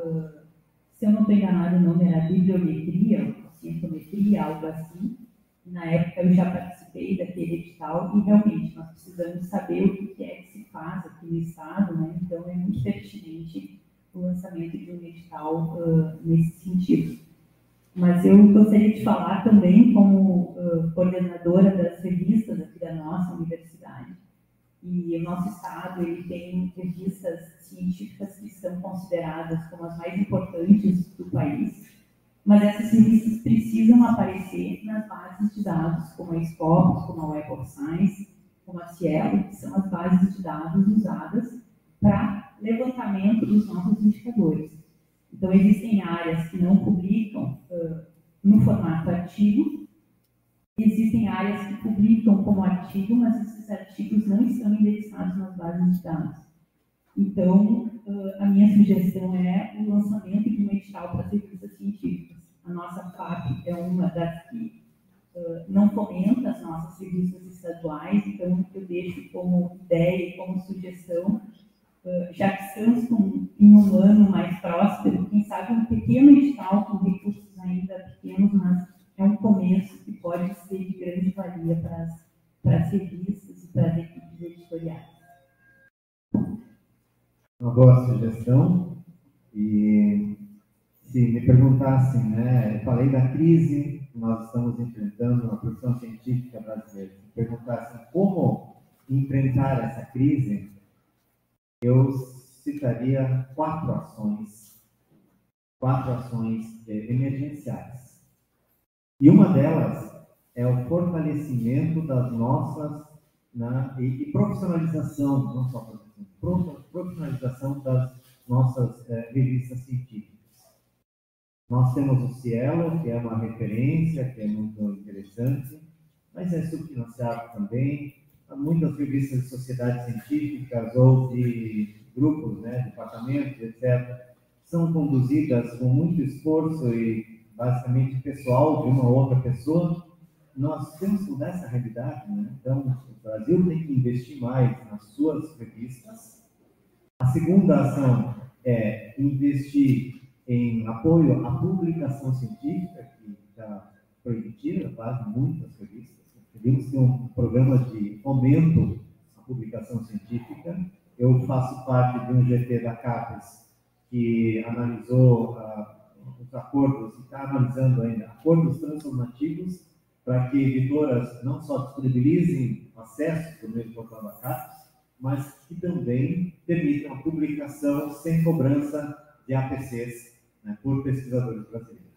se eu não estou enganado, o nome era bibliometria, cientometria, algo assim. Na época eu já participei daquele edital e realmente nós precisamos saber o que é que se faz aqui no Estado, né? Então é muito pertinente o lançamento de um edital nesse sentido. Mas eu gostaria de falar também como coordenadora das revistas aqui da nossa universidade. E o nosso Estado ele tem revistas científicas que são consideradas como as mais importantes do país, mas essas revistas precisam aparecer nas bases de dados, como a Scopus, como a Web of Science, como a Cielo, que são as bases de dados usadas para levantamento dos novos indicadores. Então, existem áreas que não publicam no formato artigo, existem áreas que publicam como artigo, mas esses artigos não estão indexados nas bases de dados. Então, a minha sugestão é o lançamento de um edital para as revistas científicas. A nossa FAP é uma das que não fomenta as nossas revistas estaduais, então eu deixo como ideia e como sugestão, já que estamos em um ano mais próspero, quem sabe um pequeno edital com recursos ainda pequenos, mas é um começo que pode ser de grande valia para as revistas e para as equipes editoriais. Uma boa sugestão. E se me perguntassem, né, eu falei da crise que nós estamos enfrentando na produção científica brasileira, se me perguntassem como enfrentar essa crise, eu citaria quatro ações emergenciais. E uma delas é o fortalecimento das nossas e profissionalização, não só profissionalização das nossas revistas científicas. Nós temos o Cielo, que é uma referência, que é muito interessante, mas é subfinanciado também. Há muitas revistas de sociedades científicas ou de grupos, né, departamentos, etc., são conduzidas com muito esforço e basicamente pessoal de uma ou outra pessoa. Nós temos que mudar essa realidade, né? Então, o Brasil tem que investir mais nas suas revistas. A segunda ação é investir em apoio à publicação científica, que está proibida, quase muitas revistas. Devíamos ter um programa de fomento à publicação científica. Eu faço parte de um GT da CAPES, que analisou os acordos, e está analisando ainda acordos transformativos para que editoras não só disponibilizem acesso por meio do portal da CAPES, mas que também permitam a publicação sem cobrança de APCs, né, por pesquisadores brasileiros.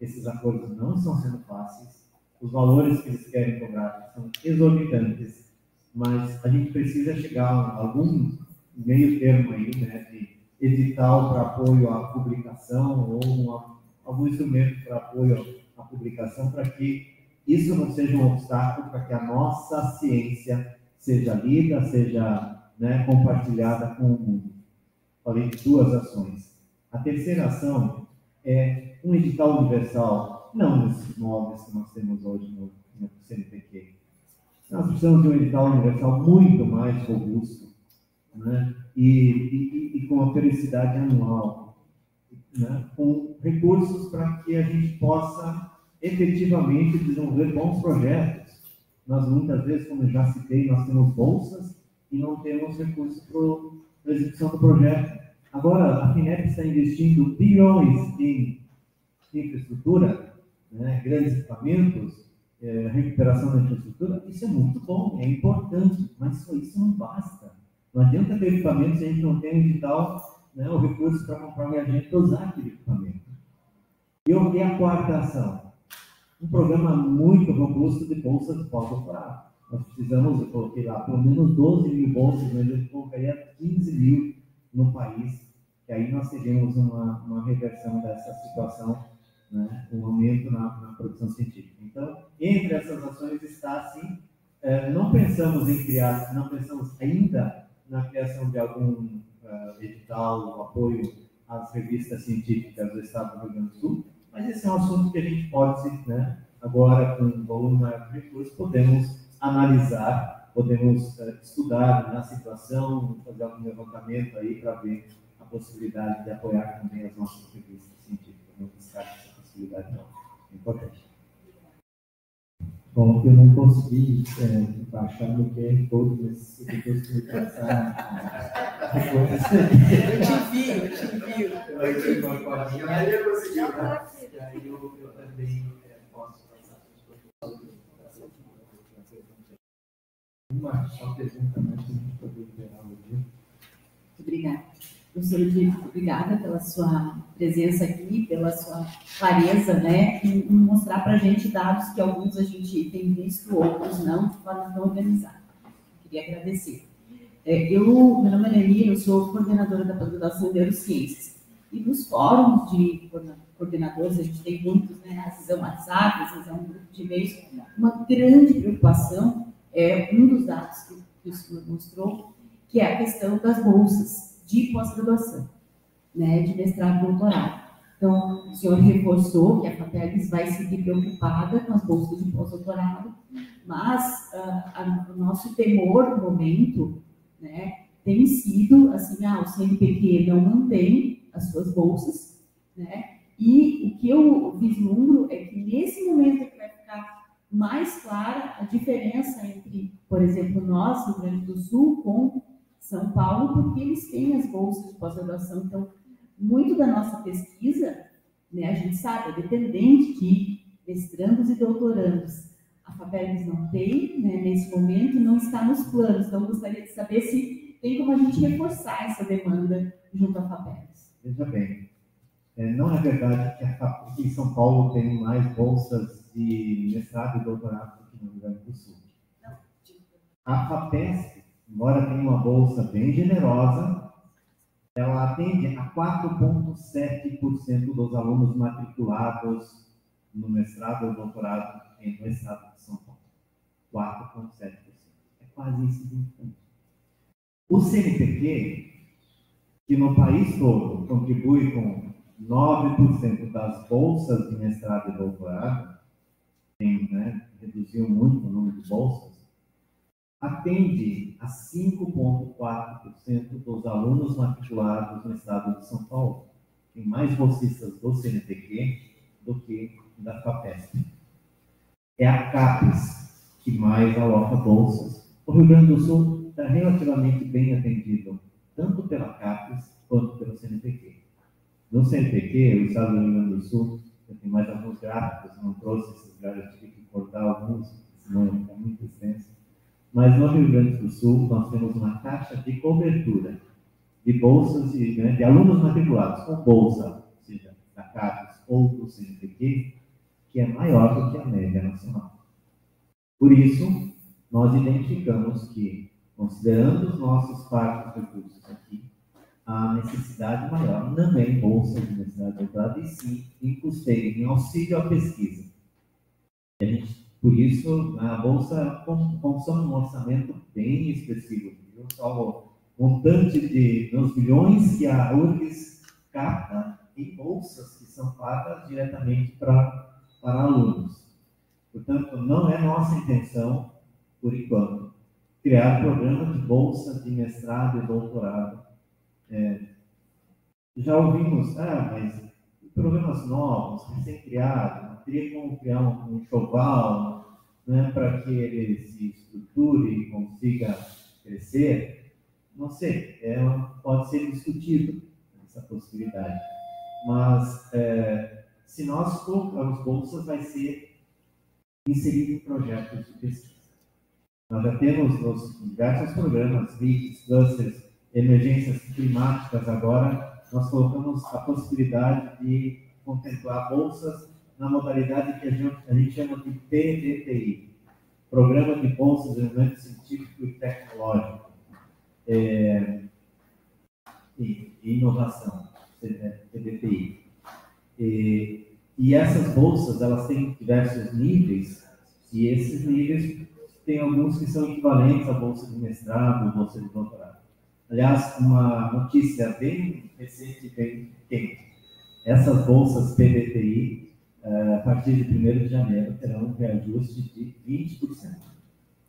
Esses acordos não estão sendo fáceis, os valores que eles querem cobrar são exorbitantes, mas a gente precisa chegar a algum meio termo aí, né, de edital para apoio à publicação ou algum instrumento para apoio à publicação, para que isso não seja um obstáculo para que a nossa ciência seja lida, seja, né, compartilhada com o mundo. Falei de duas ações. A terceira ação é um edital universal, não nesses moldes que nós temos hoje no CNPq. Nós precisamos de um edital universal muito mais robusto, né, e com a periodicidade anual, né, com recursos para que a gente possa efetivamente desenvolver bons projetos. Nós muitas vezes, como eu já citei, nós temos bolsas e não temos recursos para a execução do projeto. Agora, a FINEP está investindo bilhões em infraestrutura, né, grandes equipamentos, recuperação da infraestrutura. Isso é muito bom, é importante, mas só isso não basta. Não adianta ter equipamento se a gente não tem um edital, né, o recurso para comprar um reagente para usar aquele equipamento. E a quarta ação, um programa muito robusto de bolsas de pós-doutorado. Nós precisamos, eu coloquei lá, pelo menos 12 mil bolsas, mas eu colocaria 15 mil no país, e aí nós teríamos uma reversão dessa situação, né, um aumento na produção científica. Então, entre essas ações está, assim, não pensamos ainda na criação de algum edital, apoio às revistas científicas do Estado do Rio Grande do Sul, mas esse é um assunto que a gente pode, né, agora, com um volume maior de recursos, podemos analisar, podemos estudar na situação, fazer algum levantamento aí para ver a possibilidade de apoiar também as nossas revistas científicas. Não descarte essa possibilidade, não. É importante. Bom, eu não consegui baixar no QR Code, mas depois que me passaram. Eu te envio. Aí eu consegui, né? E aí eu também posso passar para os professores. Uma só pergunta mais para a gente poder liberar o dia. Muito obrigada. Professor Edith, obrigada pela sua presença aqui, pela sua clareza, né, em mostrar para a gente dados que alguns a gente tem visto, outros não, de forma tão organizada. Queria agradecer. Meu nome é Lenir, eu sou coordenadora da pós-graduação de Neurociências. E nos fóruns de coordenadores, a gente tem muitos, né, a sessão WhatsApp, a sessão grupo de e-mails, uma grande preocupação, um dos dados que o senhor mostrou, que é a questão das bolsas de pós-graduação, né, de mestrado e doutorado. Então, o senhor reforçou que a FAPERGS vai seguir preocupada com as bolsas de pós-doutorado, mas o nosso temor no momento, né, tem sido, assim, o CNPq não mantém as suas bolsas, né, e o que eu vislumbro é que nesse momento é que vai ficar mais clara a diferença entre, por exemplo, nós, Rio Grande do Sul, com São Paulo, porque eles têm as bolsas de pós-graduação. Então, muito da nossa pesquisa, né, a gente sabe, é dependente de mestrandos e doutorandos. A FAPERGS não tem, né, nesse momento, não está nos planos. Então, gostaria de saber se tem como a gente reforçar essa demanda junto à FAPERGS. Veja bem, não é verdade que em São Paulo tem mais bolsas de mestrado e doutorado do que no Rio Grande do Sul. A FAPESP, embora tenha uma bolsa bem generosa, ela atende a 4,7% dos alunos matriculados no mestrado ou doutorado no estado de São Paulo. 4,7%. É quase insignificante. O CNPq, que no país todo contribui com 9% das bolsas de mestrado e doutorado, reduziu muito o número de bolsas, atende a 5,4% dos alunos matriculados no estado de São Paulo. Tem mais bolsistas do CNPq do que da FAPESP. É a CAPES que mais aloca bolsas. O Rio Grande do Sul está relativamente bem atendido, tanto pela CAPES quanto pelo CNPq. No CNPq, o estado do Rio Grande do Sul, eu tenho mais alguns gráficos, não trouxe esses gráficos, tive que cortar alguns, senão ia ficar muito extenso. Mas no Rio Grande do Sul, nós temos uma taxa de cobertura de bolsas de alunos matriculados com bolsa, ou seja, da CAPES ou do CNPq, que é maior do que a média nacional. Por isso, nós identificamos que, considerando os nossos parcos recursos aqui, a necessidade maior não é em bolsa de mestrado e doutorado, e sim em custeio, em auxílio à pesquisa. Por isso, a bolsa consome um orçamento bem expressivo. Viu? Só o montante nos bilhões que a URGS capta em bolsas que são pagas diretamente para alunos. Portanto, não é nossa intenção, por enquanto, criar programa de bolsa de mestrado e doutorado. Já ouvimos, mas programas novos, recém-criados, teria como criar um enxoval, né, para que ele se estruture e consiga crescer. Não sei, pode ser discutido essa possibilidade. Mas, se nós colocarmos bolsas, vai ser inserido em projetos de pesquisa. Nós já temos nos diversos programas, RICs, clusters, emergências climáticas agora, nós colocamos a possibilidade de contemplar bolsas na modalidade que a gente chama de PDTI, Programa de Bolsa de Desenvolvimento Científico e Tecnológico e Inovação, PDTI. E essas bolsas, elas têm diversos níveis, e esses níveis tem alguns que são equivalentes à bolsa de mestrado, bolsa de doutorado. Aliás, uma notícia bem recente, bem quente. Essas bolsas PDTI, a partir de 1º de janeiro, terão um reajuste de 20%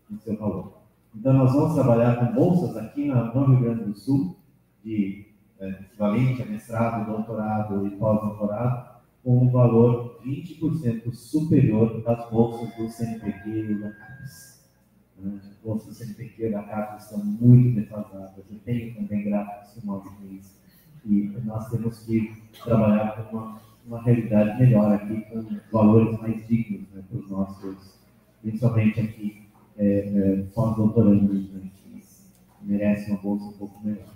no seu valor. Então, nós vamos trabalhar com bolsas aqui no Rio Grande do Sul, de equivalente a mestrado, doutorado e pós-doutorado, com um valor 20% superior às bolsas do CNPq e da CAPES. As bolsas do CNPq e da CAPES estão muito defasadas. Eu tenho também gráficos que mostram isso. E nós temos que trabalhar com uma realidade melhor aqui, com valores mais dignos, né, para os nossos, principalmente aqui, pós-doutorandos, né, que merecem uma bolsa um pouco melhor.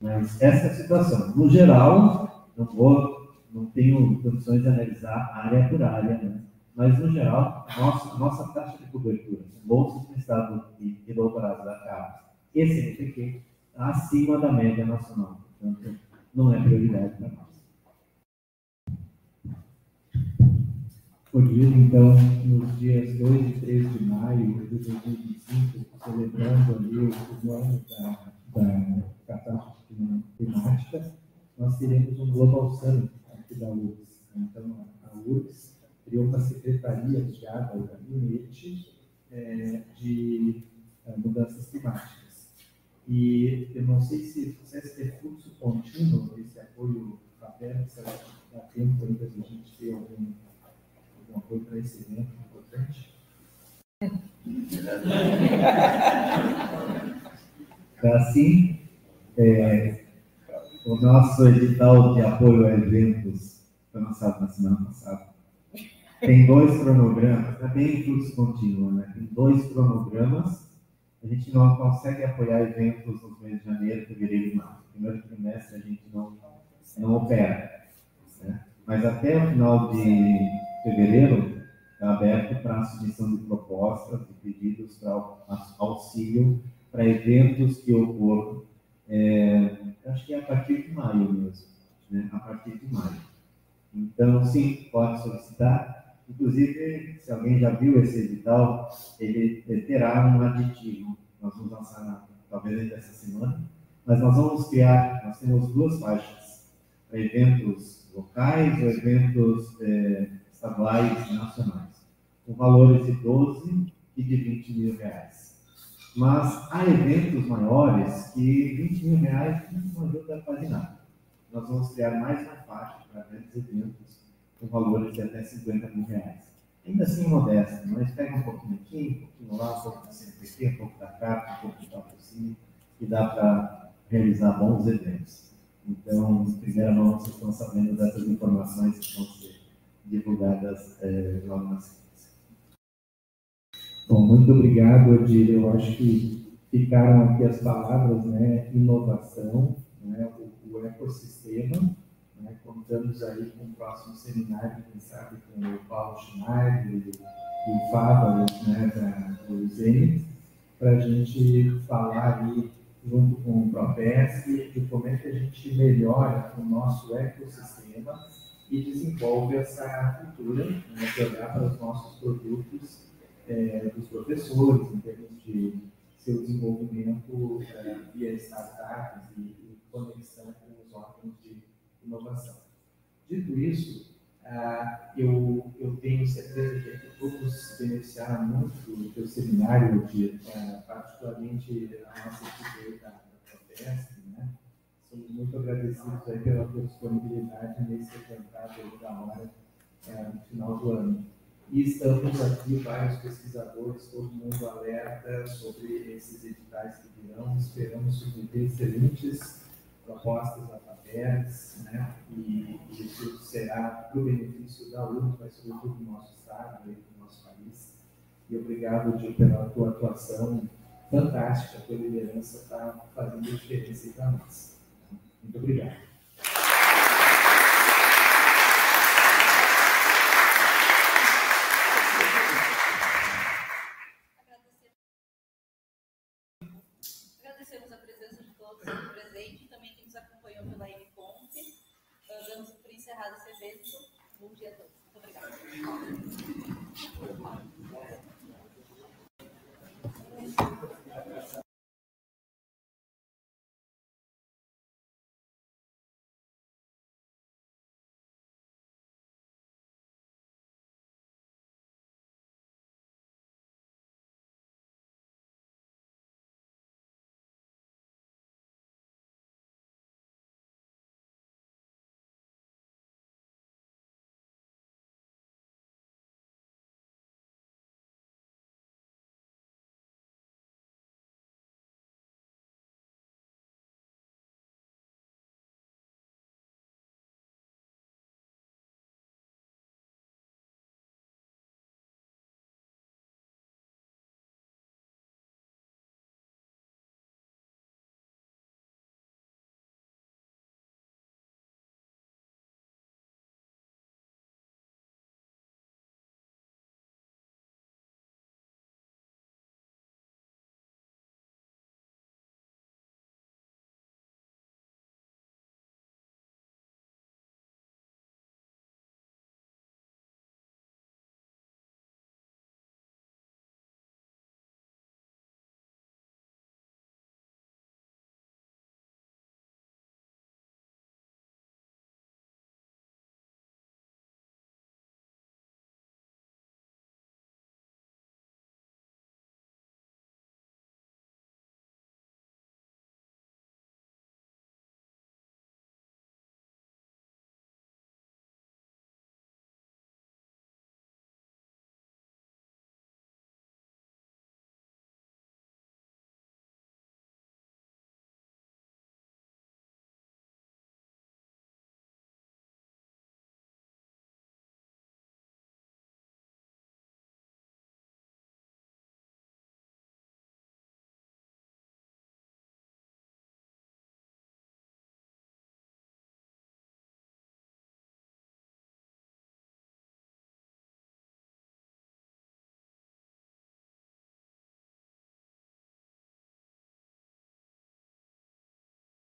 Mas essa é a situação. No geral, não tenho condições de analisar área por área, né? Mas, no geral, nossa taxa de cobertura, bolsas de mestrado e doutorado da CAPES e CNPq, está acima da média nacional. Portanto, não é prioridade para nós. Rodrigo, então, nos dias 2 e 3 de maio de 2025, celebrando ali o ano da catástrofe climática, nós teremos um Global Summit aqui da URGS. Então, a URGS criou uma secretaria ligada ao gabinete de mudanças climáticas. E eu não sei se esse recurso contínuo, esse apoio aberto, será que dá tempo ainda de a gente ter algum apoio para esse evento importante? Assim, o nosso edital de apoio a eventos foi lançado na semana passada. Tem 2 cronogramas, é bem fluxo contínuo, né? Tem 2 cronogramas. A gente não consegue apoiar eventos nos meses de janeiro, fevereiro e março. No primeiro trimestre a gente não opera, né? Mas até o final de fevereiro está aberto para a submissão de propostas, de pedidos para auxílio para eventos que ocorram, acho que é a partir de maio mesmo, né? A partir de maio. Então, sim, pode solicitar. Inclusive, se alguém já viu esse edital, ele terá um aditivo. Nós vamos lançar, talvez ainda essa semana, mas nós temos 2 faixas, para eventos locais ou eventos estaduais e nacionais, com valores de 12 e de 20 mil reais. Mas há eventos maiores que 20 mil reais não ajuda quase nada. Nós vamos criar mais uma faixa para grandes eventos com valores de até 50 mil reais. Ainda assim modesto, mas pega um pouquinho aqui, um pouquinho lá, um pouco do CNPq, um pouco da CAP, um pouco de patrocínio, e dá para realizar bons eventos. Então, em primeira mão, vocês estão sabendo dessas informações que vão ser divulgadas logo na sequência. Bom, muito obrigado, Odílio. Eu acho que ficaram aqui as palavras, né? Inovação, né? O ecossistema. Né, contamos aí com o próximo seminário, quem sabe com o Paulo Schneider e o Fábio, né, do Zenit, para a gente falar aí, junto com o Propesc, de como é que a gente melhora o nosso ecossistema e desenvolve essa cultura, né, de olhar para os nossos produtos dos professores, em termos de seu desenvolvimento via startups e conexão com os órgãos de inovação. Dito isso, eu tenho certeza que todos beneficiaram muito do teu seminário, particularmente a nossa equipe da Propesc, né? Somos muito agradecidos aí pela tua disponibilidade nesse evento da hora no final do ano. E estamos aqui, vários pesquisadores, todo mundo alerta sobre esses editais que virão, esperamos submeter excelentes propostas da FAPERGS, né? E isso será para o benefício da URGS, mas sobretudo do nosso estado e do nosso país. E obrigado, Gil, pela tua atuação fantástica, a tua liderança está fazendo diferença para nós. Muito obrigado.